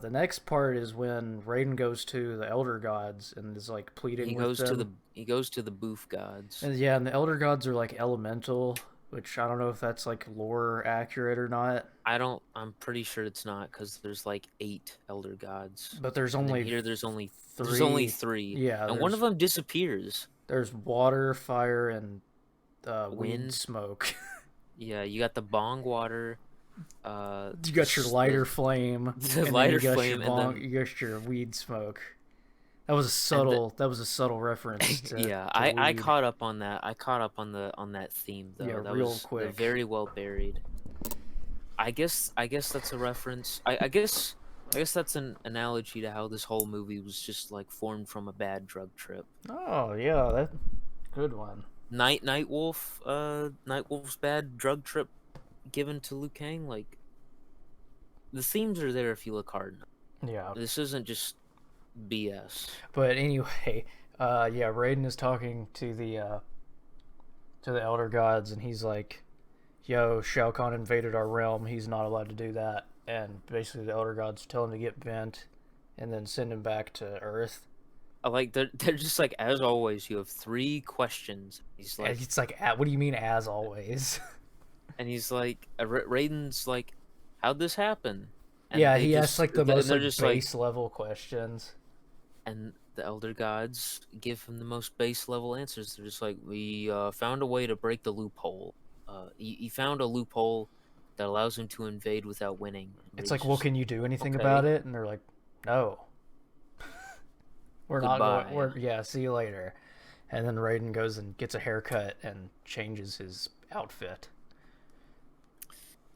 The next part is when Raiden goes to the Elder Gods and is like pleading with them. He goes to the Boof gods. And yeah, and the Elder Gods are like elemental, which I don't know if that's like lore accurate or not. I'm pretty sure it's not, because there's like 8 elder gods. But there's And then only here there's only three. 3. Yeah, And one of them disappears. there's water, fire, and weed Wind. smoke. Yeah, you got the bong water. You got your lighter flame, the and lighter then you got flame, your and then you got your weed smoke. That was a subtle reference to yeah, to I weed. caught up on that. I caught up on that theme though. Yeah, That real was quick. very well buried. I guess that's a reference. I guess that's an analogy to how this whole movie was just like formed from a bad drug trip. Oh yeah, that good one. Nightwolf's bad drug trip given to Liu Kang. Like, the themes are there if you look hard enough. Yeah. This isn't just BS. But anyway, yeah, Raiden is talking to the Elder Gods, and he's like, "Yo, Shao Kahn invaded our realm. He's not allowed to do that." And basically, the Elder Gods tell him to get bent, and then send him back to Earth. I like they're just like, as always, you have 3 questions. He's And like, it's like, what do you mean, as always? and he's like, Raiden's like, how'd this happen? And Yeah, they he asks just like the and most they're like just base level questions. and the elder gods give him the most base level answers. They're just like, we found a way to break the loophole. He found a loophole that allows him to invade without winning. And It's Raiden's like, well, just can you do anything about okay, it? And they're like, no, we're not going. goodbye. Yeah, see you later. And then Raiden goes and gets a haircut and changes his outfit.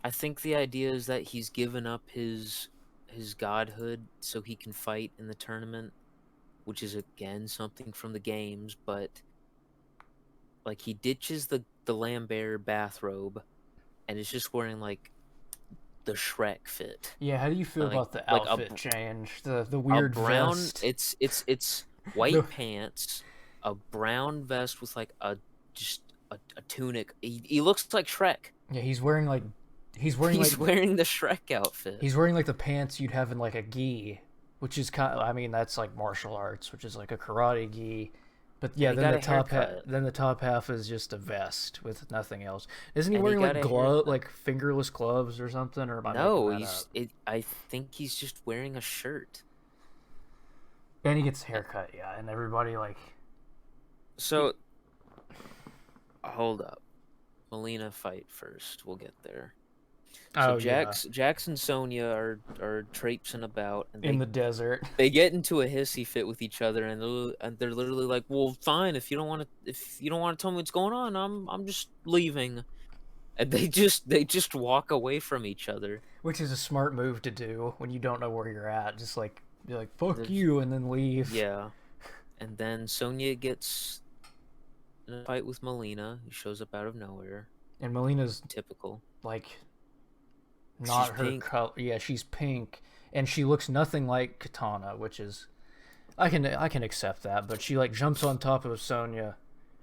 I think the idea is that he's given up his godhood so he can fight in the tournament, which is again something from the games, but like, he ditches the Lambert bathrobe and is just wearing like the Shrek fit. Yeah, how do you feel Like about the like outfit change? The a weird brown vest. it's white The, pants, a brown vest with like a tunic. He looks like Shrek. yeah, he's wearing like He's wearing the Shrek outfit. he's wearing like the pants you'd have in like a gi, which is kind of, I mean, that's like martial arts, which is like a karate gi. But yeah, And he got a haircut. then the top half is just a vest with nothing else. Isn't he And he wearing got like a haircut. like fingerless gloves or something? Or am I No, making that up? I think he's just wearing a shirt. And he gets a haircut, yeah, and everybody like, So hold up. Melina fight first. We'll get there. So oh yeah, Jax and Sonya are traipsing about, and in the desert. they get into a hissy fit with each other, and they're literally like, "Well, fine. If you don't want to tell me what's going on, I'm just leaving." And they just walk away from each other. Which is a smart move to do when you don't know where you're at. Just like be like, "Fuck There's- you," and then leave. Yeah. And then Sonya gets in a fight with Melina, who shows up out of nowhere. And Melina's Typical. like not She's her pink. color. Yeah, she's pink, and she looks nothing like Katana, which is I can accept that. But she like jumps on top of Sonya,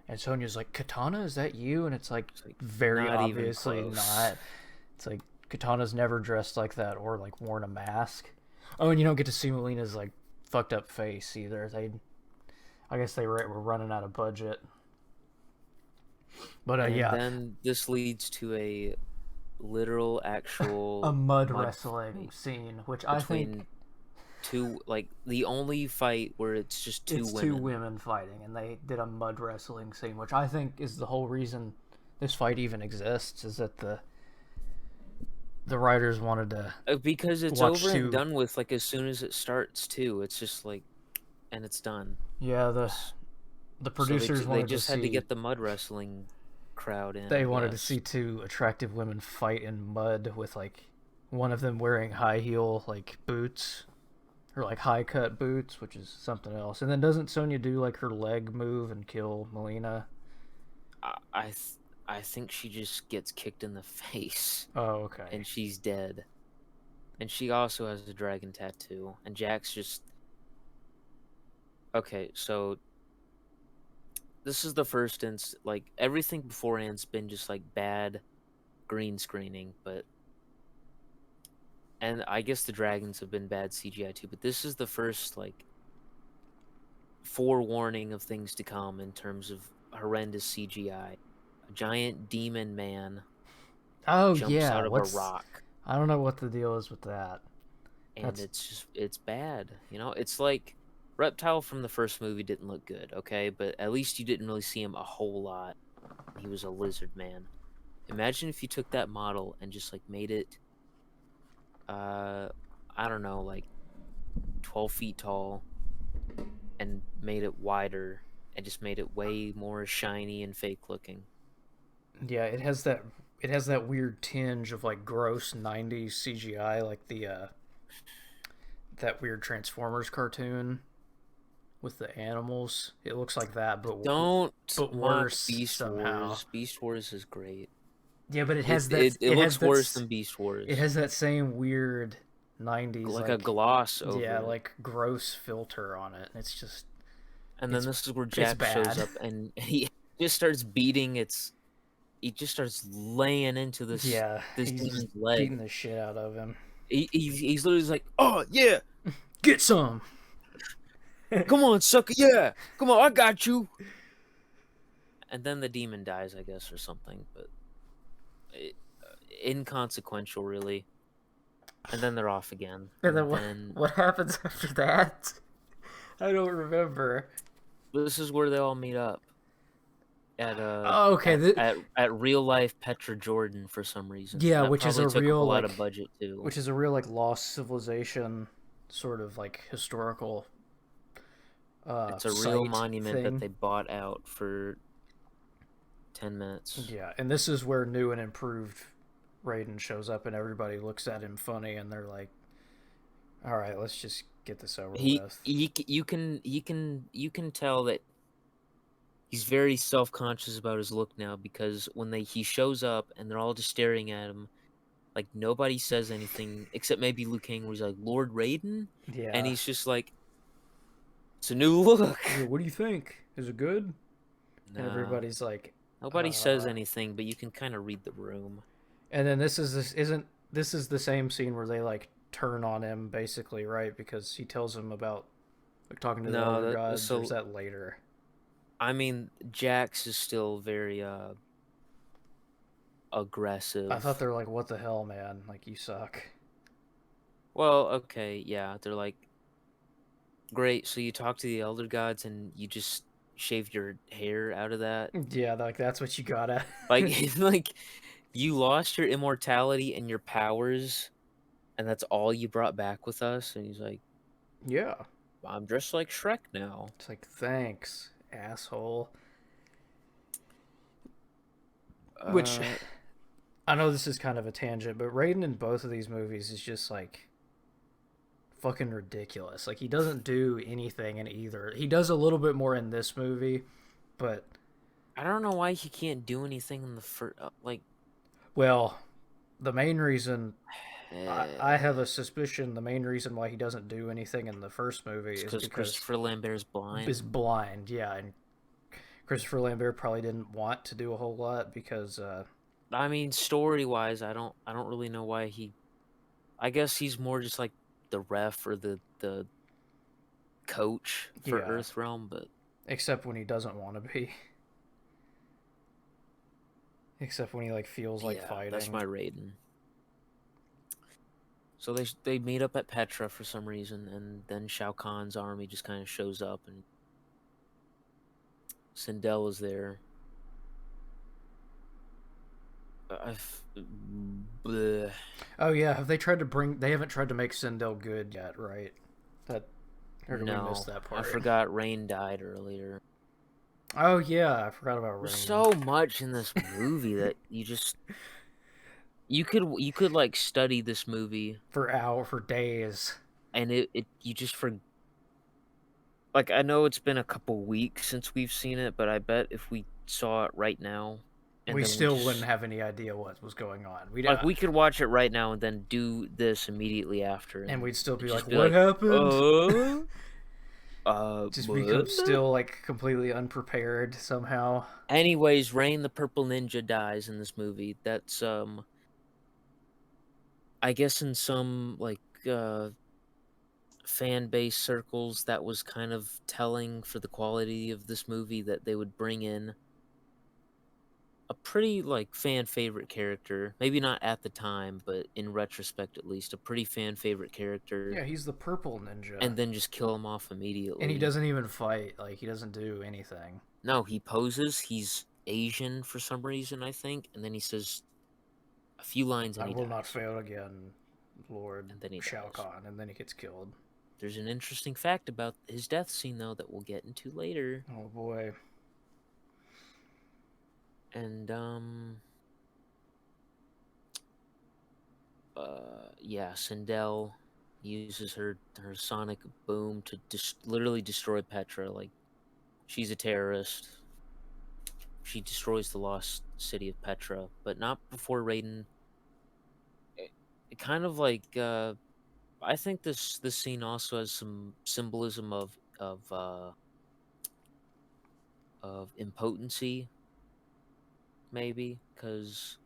and Sonya's like, "Katana, is that you?" And it's like Like, very not even obviously close. not. It's like Katana's never dressed like that or like worn a mask. Oh, and you don't get to see Melina's like fucked up face either. I guess they were running out of budget. But And yeah, then this leads to a literal, actual a mud wrestling fight scene, which I think between two, like, the only fight where it's just two it's women. two women fighting, and they did a mud wrestling scene, which I think is the whole reason this fight even exists. Is that the writers wanted to Because it's watch over two. and done with, like, as soon as it starts, too. It's just like, and it's done. Yeah, the So producers they wanted just to had to see. get the mud wrestling crowd in. They I wanted to guess. see two attractive women fight in mud with like one of them wearing high heel like boots or like high cut boots, which is something else. And then doesn't Sonya do like her leg move and kill Melina? I think she just gets kicked in the face Oh, okay. and she's dead. And she also has a dragon tattoo. And Jax just Okay, so this is the first like everything beforehand's been just like bad green screening, and I guess the dragons have been bad CGI too, but this is the first like forewarning of things to come in terms of horrendous CGI. A giant demon man Oh jumps yeah, out of a rock, I don't know what the deal is with that. and That's it's bad. It's like Reptile from the first movie didn't look good, okay, but at least you didn't really see him a whole lot. He was a lizard man. Imagine if you took that model and just like made it, uh, I don't know, like 12 feet tall, and made it wider, and just made it way more shiny and fake looking. yeah, it has that weird tinge of like gross 90s CGI like the that weird Transformers cartoon with the animals. It looks like that Don't but mock worse Beast somehow. Wars. Beast Wars is great. Yeah, but It looks worse than Beast it Wars. has that same weird 90s Like a like gloss yeah, over it. like gross filter on it. It's just And then it's this is where it's Jack shows bad. up and he just starts beating its he just starts laying into Yeah, this he's just demon's leg. beating the shit out of him. He's literally like, "Oh yeah, Get some. come on, sucker, yeah, come on, I got you." And then the demon dies, I guess, or something, but it, inconsequential, really. And then they're off again, And and then then what happens after that? I don't remember. this is where they all meet up at Oh, okay. at real life Petra Jordan for some reason. Yeah, That which is probably a took up a real lot of budget too. like lost civilization sort of like historical It's a real site monument that thing. they bought out for 10 minutes. Yeah, and this is where new and improved Raiden shows up, and everybody looks at him funny, and they're like, "All right, let's just get this over with." You can tell that he's very self-conscious about his look now, because when he shows up and they're all just staring at him, like nobody says anything except maybe Liu Kang, where he's like, "Lord Raiden?" And Yeah. he's just like, "It's a new look." Yeah, what do you think? Is it good? And Nah. everybody's like, Nobody says anything, but you can kind of read the room. and then this is the same scene where they like turn on him basically, right? Because he tells him about like talking to the No, elder that gods, or is so that later? I mean, Jax is still very I thought aggressive. they were like, "What the hell, man? Like you suck." Well, okay, yeah, they're like, "Great, so you talk to the elder gods and you just shaved your hair out of that?" Yeah, like that's what you got at. Like like you lost your immortality and your powers, and that's all you brought back with us? And he's like, Yeah. "I'm dressed like Shrek now." It's like, thanks, asshole. Which Uh I know this is kind of a tangent, but Raiden in both of these movies is just like fucking ridiculous. Like he doesn't do anything in either. He does a little bit more in this movie, but I don't know why he can't do anything in the first like well, the main reason I have uh, a suspicion the main reason why he doesn't do anything in the first movie it's is because because Christopher Lambert's is blind. blind. Yeah, and Christopher Lambert probably didn't want to do a whole lot because I mean, story-wise, I don't really know why he. I guess he's more just like the ref or the coach for yeah, Earthrealm, but except when he doesn't want to be. Except when he like feels like yeah, that's my fighting. Raiden. So they meet up at Petra for some reason, and then Shao Kahn's army just kind of shows up, and Sindel is there. Bleh. Oh yeah, have they tried to bring? They haven't tried to make Sindel good yet, right? That or did we miss No, that I part? forgot Rain died earlier. Oh yeah, I forgot about There's Rain. so much in this movie that you could like study this movie, For days. and it you just for like, I know it's been a couple weeks since we've seen it, but I bet if we saw it right now, and We then we still wouldn't just have any idea what was going on. like we could watch it right now and then do this immediately after, And and we'd still be it'd like, just be "What like, happened?" Just What? becomes still like completely unprepared somehow. Anyways, Rain the Purple Ninja dies in this movie. That's I guess in some like fan base circles that was kind of telling for the quality of this movie that they would bring in a pretty like fan favorite character. Maybe not at the time, but in retrospect at least, a pretty fan favorite character, Yeah, he's the purple ninja. and then just kill him off And he immediately. doesn't even fight. Like, he doesn't do anything. No, he poses, he's Asian for some reason, I think, and then he says a few lines and I he will not dies. fail again, Lord And then he Shao dies. Kahn. And then he gets killed. There's an interesting fact about his death scene though that we'll get into later. Oh boy. And yeah, Sindel uses her sonic boom to literally destroy Petra. Like, she's a terrorist. She destroys the lost city of Petra, but not before Raiden. It kind of like I think this scene also has some symbolism of impotency, maybe, because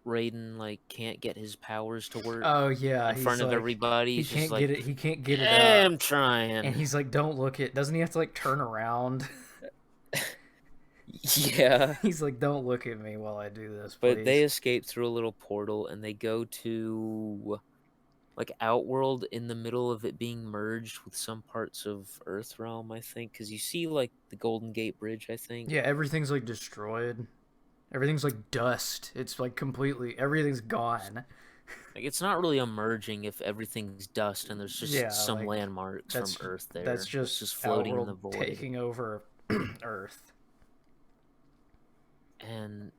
Raiden like can't get his powers to work Oh yeah, in he's front of like, everybody. he He's just can't like, get it. He can't get it I'm up. And trying. he's like, don't look at. Doesn't he have to like turn around? Yeah. He's like, don't look at me while I do this, But they please. escape through a little portal and they go to like Outworld in the middle of it being merged with some parts of Earthrealm, I think, because you see like the Golden Gate Bridge, I think. Yeah, everything's like destroyed. Everything's like dust. It's like completely. Everything's gone. Like, it's not really a merging if everything's dust and there's just Yeah, some like landmarks from that's Earth that's there. It's just just floating in the Outworld void. taking over Earth. And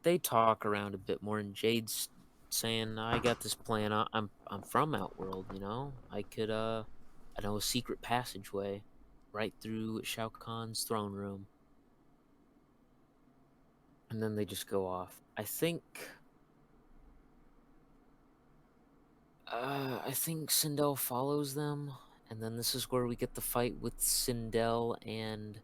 they talk around a bit more, and Jade's saying, "I got this plan. I'm from Outworld, you know. I know a secret passageway right through Shao Kahn's throne room." And then they just go off. I think Sindel follows them, and then this is where we get the fight with Sindel and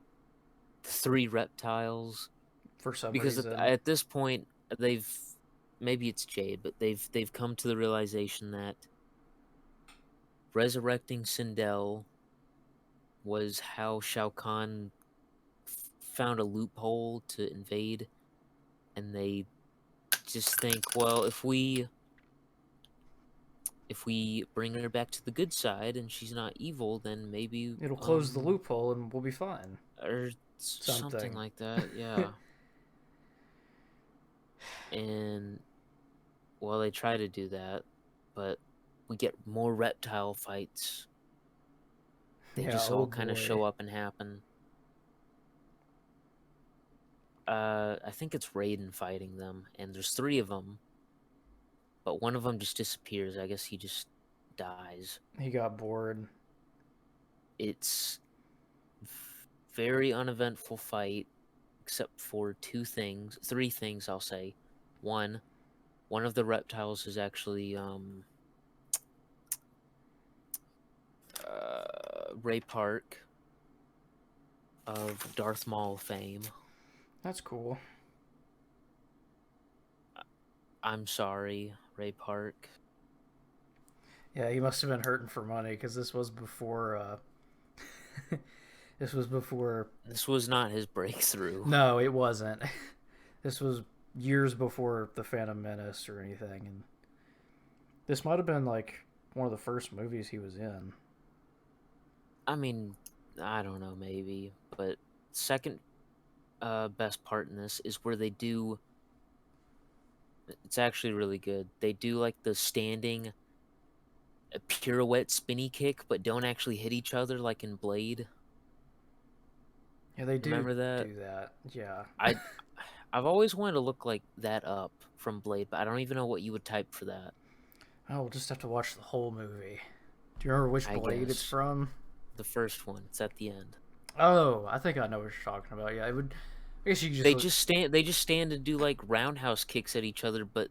the three reptiles. For some Because reason. at this point, they've maybe it's Jade, but they've come to the realization that resurrecting Sindel was how Shao Kahn found a loophole to invade, and they just think, well, if we bring her back to the good side and she's not evil, then maybe It'll close the loophole and we'll be fine. or something Something. like that, yeah. And well, they try to do that, but we get more reptile fights. They Yeah, just oh all kind of boy. show up and happen. I think it's Raiden fighting them, and there's three of them, but one of them just disappears. I guess he just dies. He got bored. It's very uneventful fight, except for three things I'll say. One of the reptiles is actually Ray Park of Darth Maul fame. That's cool. I'm sorry, Ray Park. Yeah, he must have been hurting for money because this was before. This was before. This was not his breakthrough. No, it wasn't. This was years before the Phantom Menace or anything, and this might have been like one of the first movies he was in. I mean, I don't know, maybe, but second best part in this is where they do. It's actually really good. They do like the standing pirouette spinny kick, but don't actually hit each other like in Blade. Yeah, they do Remember that? do that. Yeah. I've always wanted to look like that up from Blade, but I don't even know what you would type for that. Oh, we'll just have to watch the whole movie. Do you remember which I Blade it's guess from? the first one. It's at the end. Oh, I think I know what you're talking about. Yeah, it would. I guess you could just look. They just stand and do like roundhouse kicks at each other, but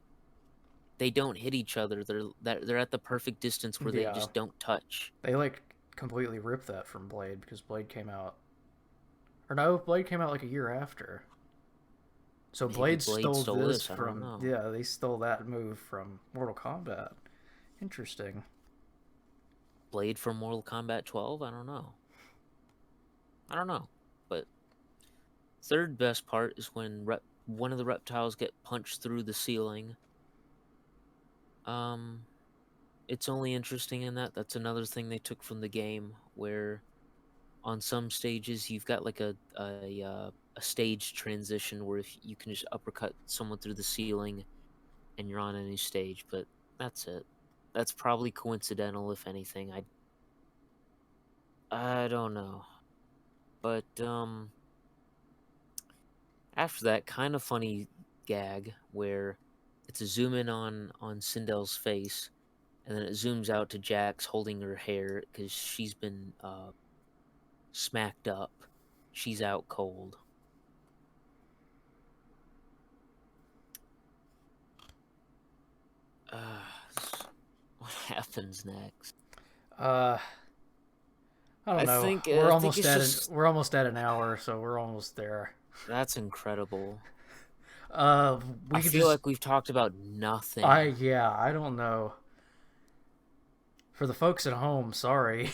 they don't hit each other. They're at the perfect distance where they Yeah, just don't touch. they like completely rip that from Blade because Blade came out, or no, Blade came out like a year after. So Maybe Blade Blade stole stole this this. I don't from, know. yeah, they stole that move from Mortal Kombat. Interesting. Blade from Mortal Kombat 12. I don't know. I don't know. But third best part is when one of the reptiles get punched through the ceiling. Um, it's only interesting in that that's another thing they took from the game, where on some stages you've got like a stage transition where if you can just uppercut someone through the ceiling and you're on a new stage. But that's it. That's probably coincidental, if anything. I don't know. But after that kind of funny gag where it's a zoom in on Sindel's face, and then it zooms out to Jax holding her hair because she's been smacked up. She's out cold. Uh, what happens next? Uh, I don't I know. think I think it's just We're almost at an hour, so we're almost there. that's incredible. Uh, I we could feel just. like we've talked about nothing. I don't know. For the folks at home, sorry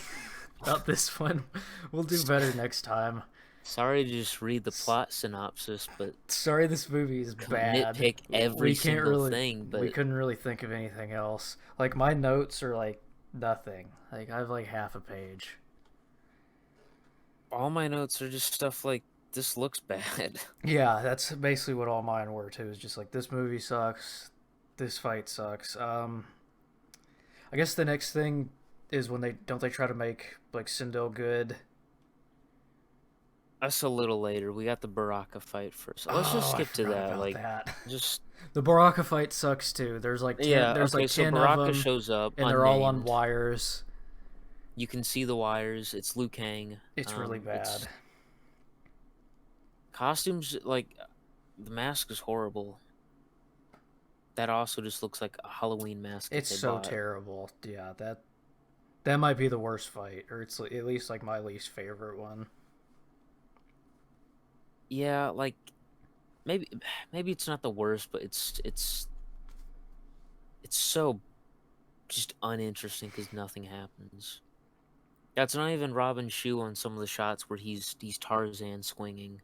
about this one. We'll do better next time. Sorry to just read the plot synopsis, but Sorry, this movie is bad. nitpick every single thing. We But couldn't really think of anything else. Like my notes are like nothing. Like I have like half a page. all my notes are just stuff like this looks bad. Yeah, that's basically what all mine were too. Is just like this movie sucks. This fight sucks. I guess the next thing is when they try to make like Sindel good. That's a little later. We got the Baraka fight first. Let's just Oh, I skip to forgot that. about Like, that. just The Baraka fight sucks too. There's like ten. yeah. There's Okay, like so 10 of Baraka them, shows up and they're all on unnamed. wires. You can see the wires. It's Liu Kang. It's really It's bad. costumes like the mask is horrible. That also just looks like a Halloween mask that It's they so bought. terrible. Yeah, that might be the worst fight, or it's at least like my least favorite one. Yeah, like maybe maybe it's not the worst, but it's so just uninteresting because nothing happens. That's not even Robin Shue on some of the shots where he's Tarzan swinging,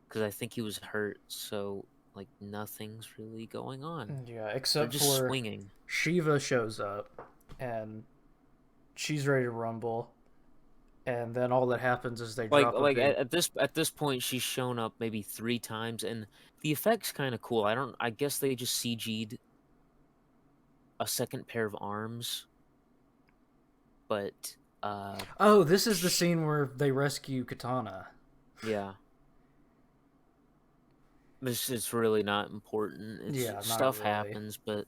because I think he was hurt. So like nothing's really going on. Yeah, They're except just for swinging. Shiva shows up, and she's ready to rumble, and then all that happens is they Like drop a like big. at this point she's shown up maybe 3 times, and the effect's kind of cool. I guess they just CG'd a second pair of arms, but Oh, this is the scene where they rescue Katana. yeah. This is really not important. It's Yeah, not stuff really. happens, but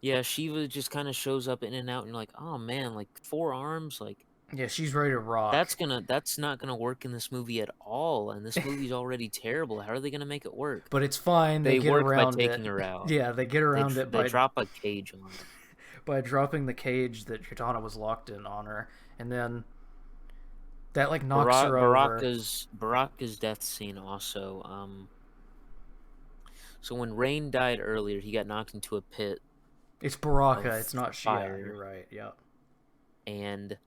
yeah, Shiva just kind of shows up in and out, and you're like, oh man, like 4 arms, like Yeah, she's ready to rock. that's not gonna work in this movie at all. And this movie's already terrible. How are they gonna make it work? But it's fine. They They get work by around taking it. her out. Yeah, they get around it They drop a cage on her. by dropping the cage that Katana was locked in on her, and then that like knocks her over. Baraka's death scene also. So when Rain died earlier, he got knocked into a pit It's Baraka. of It's not Shia. You're fire, right. Yeah. and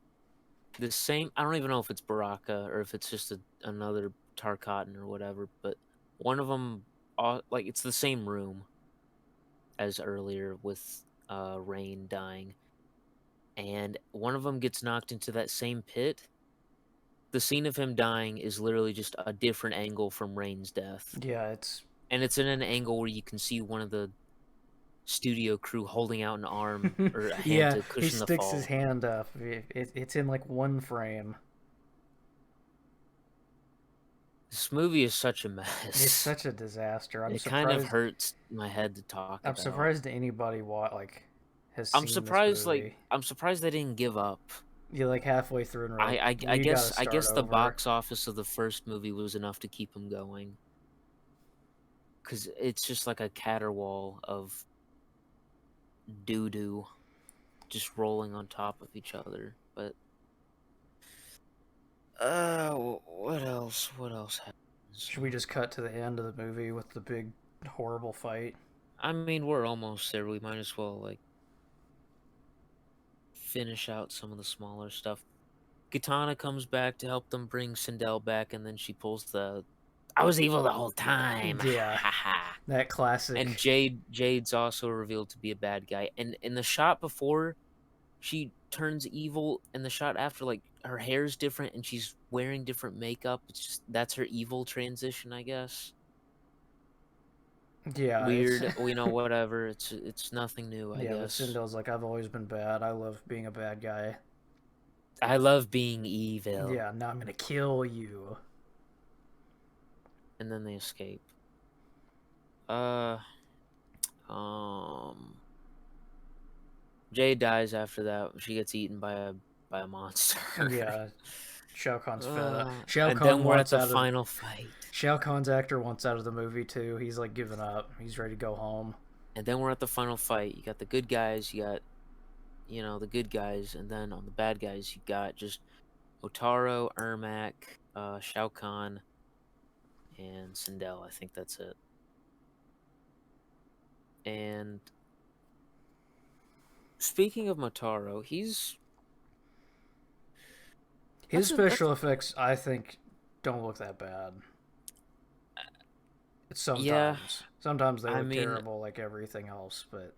the same. I don't even know if it's Baraka or if it's just another Tarkatan or whatever. But one of them, like it's the same room as earlier with Rain dying, and one of them gets knocked into that same pit. The scene of him dying is literally just a different angle from Rain's death, Yeah. It's and it's in an angle where you can see one of the studio crew holding out an arm or a hand yeah. to He cushion the sticks his fall. hand up. It's in like one frame. This movie is such a It's mess. such a disaster. It kind of hurts my head to talk I'm about. surprised anybody has seen this movie. I'm surprised they didn't give up. You're like halfway through and we're like, we gotta I start guess the over. box office of the first movie was enough to keep them going. Cause it's just like a caterwaul of doo doo just rolling on top of each other. But What else? What else happens? Should we just cut to the end of the movie with the big horrible fight? I mean, we're almost there. We might as well like finish out some of the smaller stuff. Katana comes back to help them bring Sindel back, and then she pulls the "I was evil the whole time." Yeah, that And classic. Jade's also revealed to be a bad guy. And in the shot before she turns evil, and the shot after, like, her hair's different and she's wearing different makeup. It's just that's her evil transition, I guess. Yeah, it's Weird, whatever. It's nothing new, I yeah, but guess. Sindel's like, I've always been bad. I love being a bad guy. I love being evil. Yeah, now I'm gonna kill you. And then they escape. Uh, um, Jade dies after that. She gets eaten by a monster. Yeah, Shao Kahn's fed up. Shao And then Kahn we're at wants the out of final fight. Shao Kahn's actor wants out of the movie too. He's like giving up. He's ready to go home. And then we're at the final fight. You got the good guys. You got, the good guys. And then on the bad guys, you got just Otaro, Ermac, Shao Kahn, and Sindel. I think that's it. And speaking of Motaro, His special effects, I think, don't look that bad. yeah. Sometimes they I look mean, terrible like everything else, but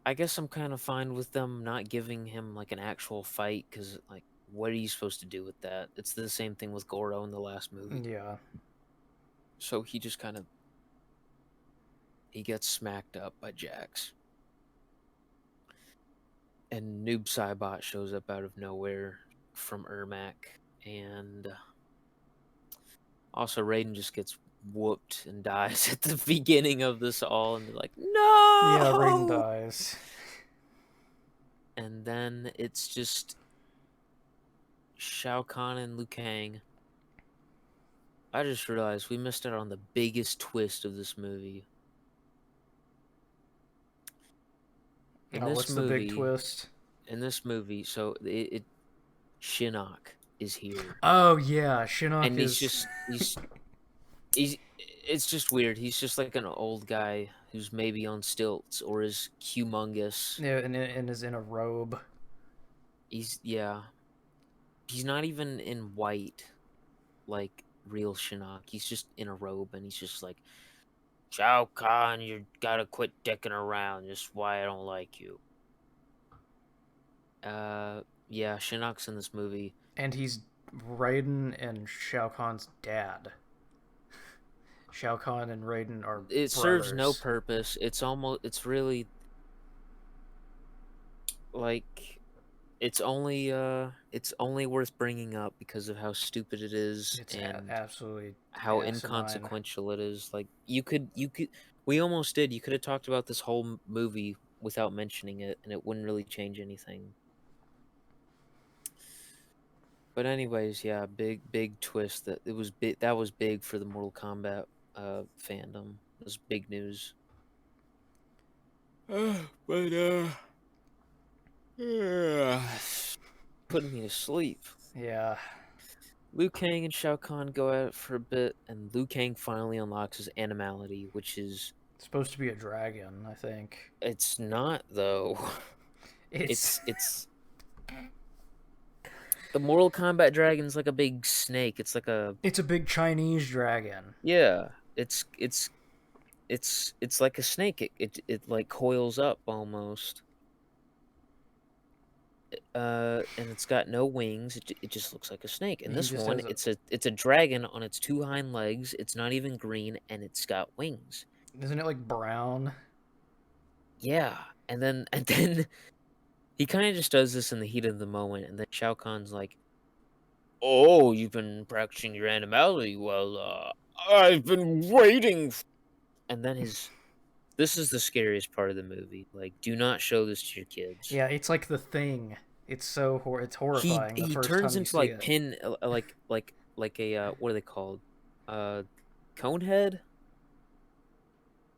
I guess I'm kind of fine with them not giving him like an actual fight, because like, what are you supposed to do with that? It's the same thing with Goro in the last movie. yeah. So he just kind of gets smacked up by Jax. And Noob Saibot shows up out of nowhere from Ermac. And also Raiden just gets whooped and dies at the beginning of this all. And they're like, no! Yeah, Raiden dies. And then it's just Shao Kahn and Liu Kang. I just realized we missed out on the biggest twist of this movie. What's the big twist? In this movie, so Shinnok is here. Oh yeah, Shinnok And is he's it's just weird. He's just like an old guy who's maybe on stilts or is humongous. yeah, and is in a robe. He's not even in white like real Shinnok. He's just in a robe, and he's just like, Shao Kahn, you gotta quit dicking around. Just why I don't like you. Yeah, Shinnok's in this movie. And he's Raiden and Shao Kahn's dad. Shao Kahn and Raiden are It brothers. serves no purpose. It's really like it's only worth bringing up because of how stupid it is. It's and absolutely how asinine. inconsequential it is. Like you could we almost did. You could have talked about this whole movie without mentioning it, and it wouldn't really change anything. But anyways, yeah, big twist. That was big. That was big for the Mortal Kombat fandom. It was big news. But putting me to sleep. Yeah. Liu Kang and Shao Kahn go at it for a bit, and Liu Kang finally unlocks his animality, which is supposed to be a dragon, I think. It's not, though. It's the Mortal Kombat dragon's like a big snake. It's a big Chinese dragon. Yeah, it's like a snake. It like coils up almost. And it's got no wings. It just looks like a snake. And this one, it's a dragon on its two hind legs. It's not even green, and it's got wings. Isn't it like brown? Yeah, and then he kind of just does this in the heat of the moment, and then Shao Kahn's like, "Oh, you've been practicing your animality. Well, I've been waiting." And then this is the scariest part of the movie. Like, do not show this to your kids. Yeah, it's like The Thing. It's so it's horrifying. He turns into like pin, like a what are they called? Conehead.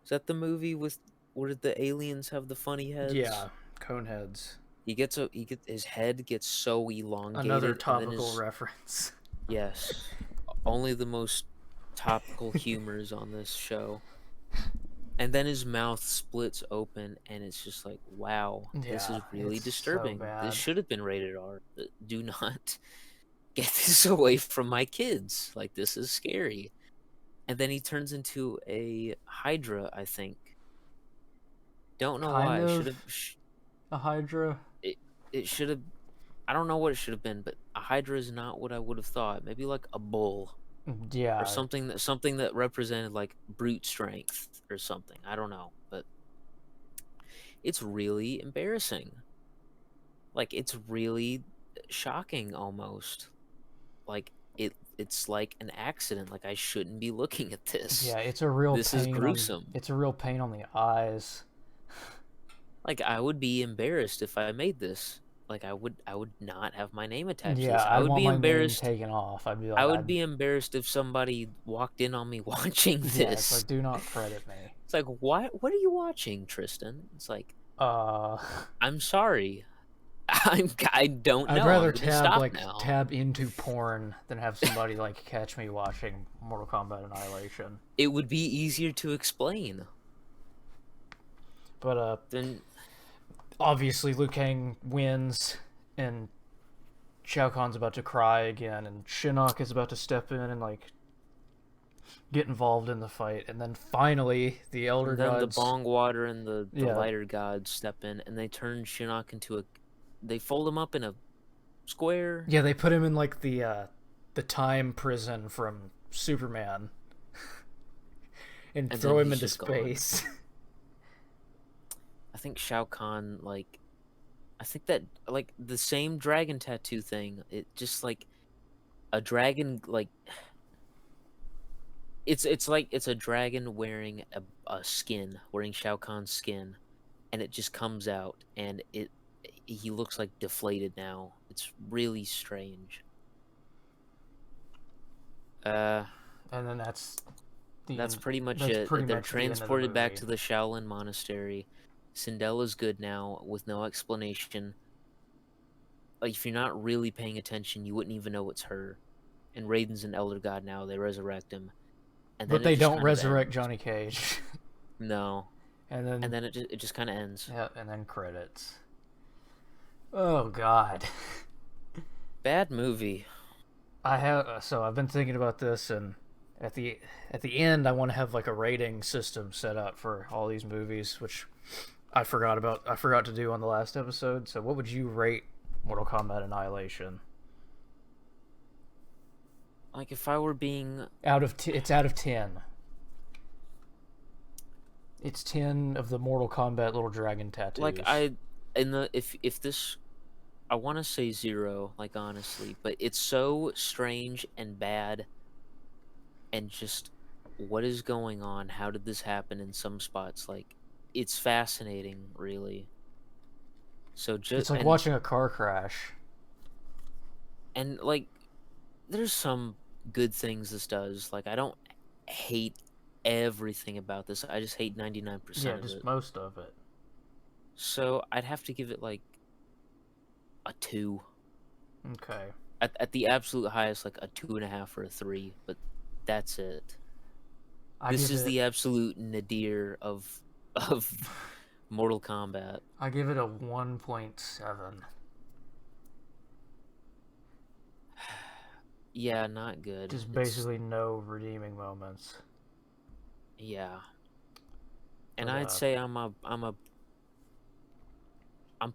Is that the movie with where did the aliens have the funny heads? Yeah, Coneheads. his head gets so Another elongated, and then topical reference. yes, only the most topical humors on this show. And then his mouth splits open, and it's just like, wow, this Yeah, is really it's so disturbing. This bad. should have been rated R. Do not get this away from my kids. Like, this is scary. And then he turns into a Hydra, I think. Don't know Kind why. of a Hydra. It, it should have. I don't know what it should have been, but a Hydra is not what I would have thought. Maybe like a bull or Yeah, something that represented like brute strength or something. I don't know, but it's really embarrassing. Like, it's really shocking almost. Like, it's like an accident. Like, I shouldn't be looking at this. yeah, it's a real This is pain on. gruesome. It's a real pain on the eyes. Like, I would be embarrassed if I made this. Like, I would not have my name attached to Yeah, this. I I'd would want be my name embarrassed. taken off. I'd be I like, would be embarrassed if somebody walked in on me watching yeah, it's this. like, do not credit me. It's like, what are you watching, Tristan? It's like, Uh, I'm sorry. I don't I'd know. rather I'm gonna stop now. tab into porn than have somebody like catch me watching Mortal Kombat Annihilation. It would be easier to explain. But Then obviously Liu Kang wins, and Shao Kahn's about to cry again, and Shinnok is about to step in and like get involved in the fight, and then finally the Elder and then Gods. the Bong Water and the lighter gods step in, and they turn Shinnok into a. They fold him up in a square. Yeah, they put him in like the time prison from Superman, and throw him into space. I think Shao Kahn, like, I think that, like, the same dragon tattoo thing, it just, like, a dragon, like, it's like, it's a dragon wearing a skin, wearing Shao Kahn's skin, and it just comes out, and he looks, like, deflated now. It's really strange. And then that's pretty much it. They're transported back to the Shaolin Monastery. Cinderella's good now, with no explanation. Like, if you're not really paying attention, you wouldn't even know it's her. And Raiden's an Elder God now. They resurrect him. And then but they don't resurrect Johnny Cage. No. And then it just kind of ends. Yeah, and then credits. Oh God. Bad movie. I've been thinking about this, and at the end I want to have like a rating system set up for all these movies, which I forgot to do on the last episode. So what would you rate Mortal Kombat Annihilation? Like, if I were being it's out of 10. It's 10 of the Mortal Kombat little dragon tattoos. Like, if this, I want to say 0, like, honestly, but it's so strange and bad, and just what is going on? How did this happen in some spots? Like, it's fascinating, really. So it's like watching a car crash. And, like, there's some good things this does. Like, I don't hate everything about this. I just hate 99% of it. Yeah, just most of it. So I'd have to give it like a 2. Okay. At the absolute highest, like a 2.5 or a 3, but that's it. This is the absolute nadir of Mortal Kombat. I give it a 1.7. Yeah, not good. Just basically no redeeming moments. Yeah. And I'd say I'm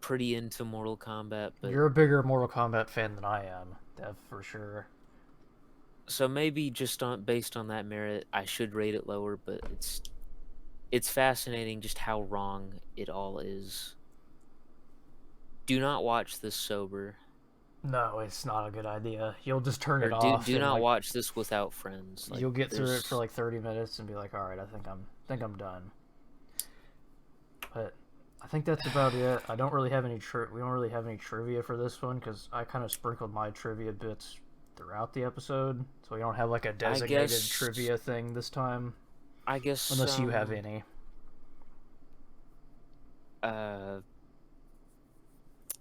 pretty into Mortal Kombat, but you're a bigger Mortal Kombat fan than I am, that's for sure. So maybe just based on that merit, I should rate it lower, but it's fascinating just how wrong it all is. Do not watch this sober. No, it's not a good idea. You'll just turn it off. Do not watch this without friends. Like, you'll get through it for like 30 minutes and be like, "All right, I think I'm done." But I think that's about it. I don't really have any we don't really have any trivia for this one because I kind of sprinkled my trivia bits throughout the episode, so we don't have like a designated trivia thing this time. I guess unless you have any.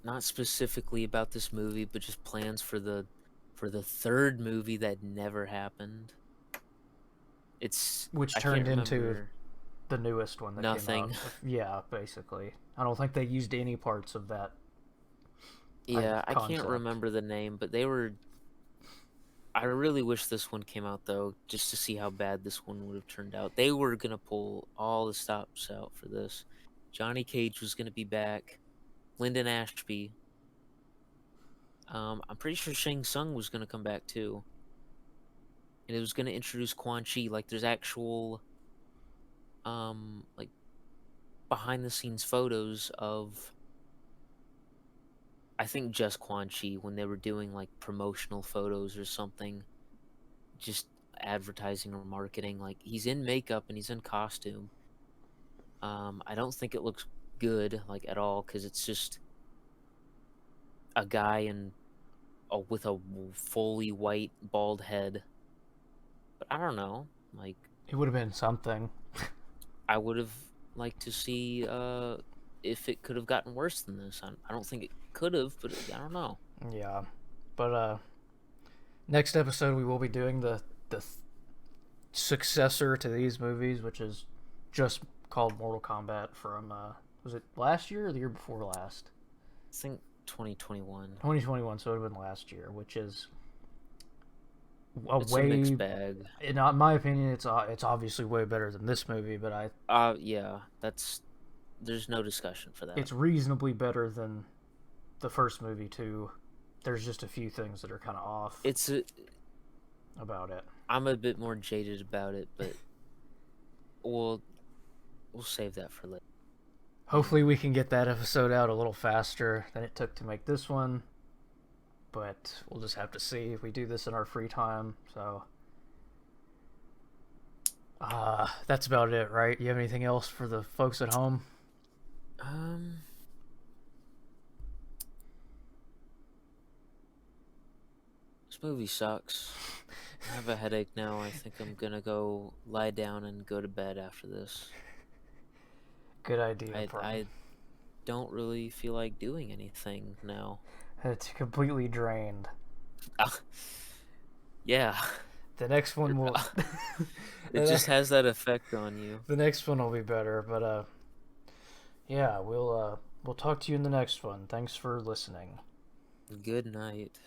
not specifically about this movie, but just plans for the third movie that never happened. Which I can't turned into remember. the newest one that came Nothing. out. Yeah, basically. I don't think they used any parts of that Yeah, I can't concept. remember the name, but they were. I really wish this one came out though, just to see how bad this one would have turned out. They were gonna pull all the stops out for this. Johnny Cage was gonna be back. Lyndon Ashby. I'm pretty sure Shang Tsung was gonna come back too, and it was gonna introduce Quan Chi. Like, there's actual, like behind the scenes photos of, I think, just Quan Chi when they were doing like promotional photos or something, just advertising or marketing. Like, he's in makeup and he's in costume. I don't think it looks good, like, at all, because it's just a guy with a fully white bald head. But I don't know. Like, It would have been something. I would have liked to see if it could have gotten worse than this. I don't think it could have, but I don't know. Yeah. But next episode we will be doing the successor to these movies, which is just called Mortal Kombat from was it last year or the year before last? I think 2021. 2021, so it would have been last year, which is It's a mixed bag. in my opinion, it's obviously way better than this movie, but Yeah, there's no discussion for that. it's reasonably better than the first movie too. There's just a few things that are kind of off about it. I'm a bit more jaded about it, but we'll save that for later. Hopefully, we can get that episode out a little faster than it took to make this one. But we'll just have to see if we do this in our free time. So, that's about it, right? You have anything else for the folks at home? This movie sucks. I have a headache now. I think I'm gonna go lie down and go to bed after this. Good idea. I don't really feel like doing anything now. It's completely drained. Yeah. The next one will. It just has that effect on you. The next one will be better, but yeah, we'll talk to you in the next one. Thanks for listening. Good night.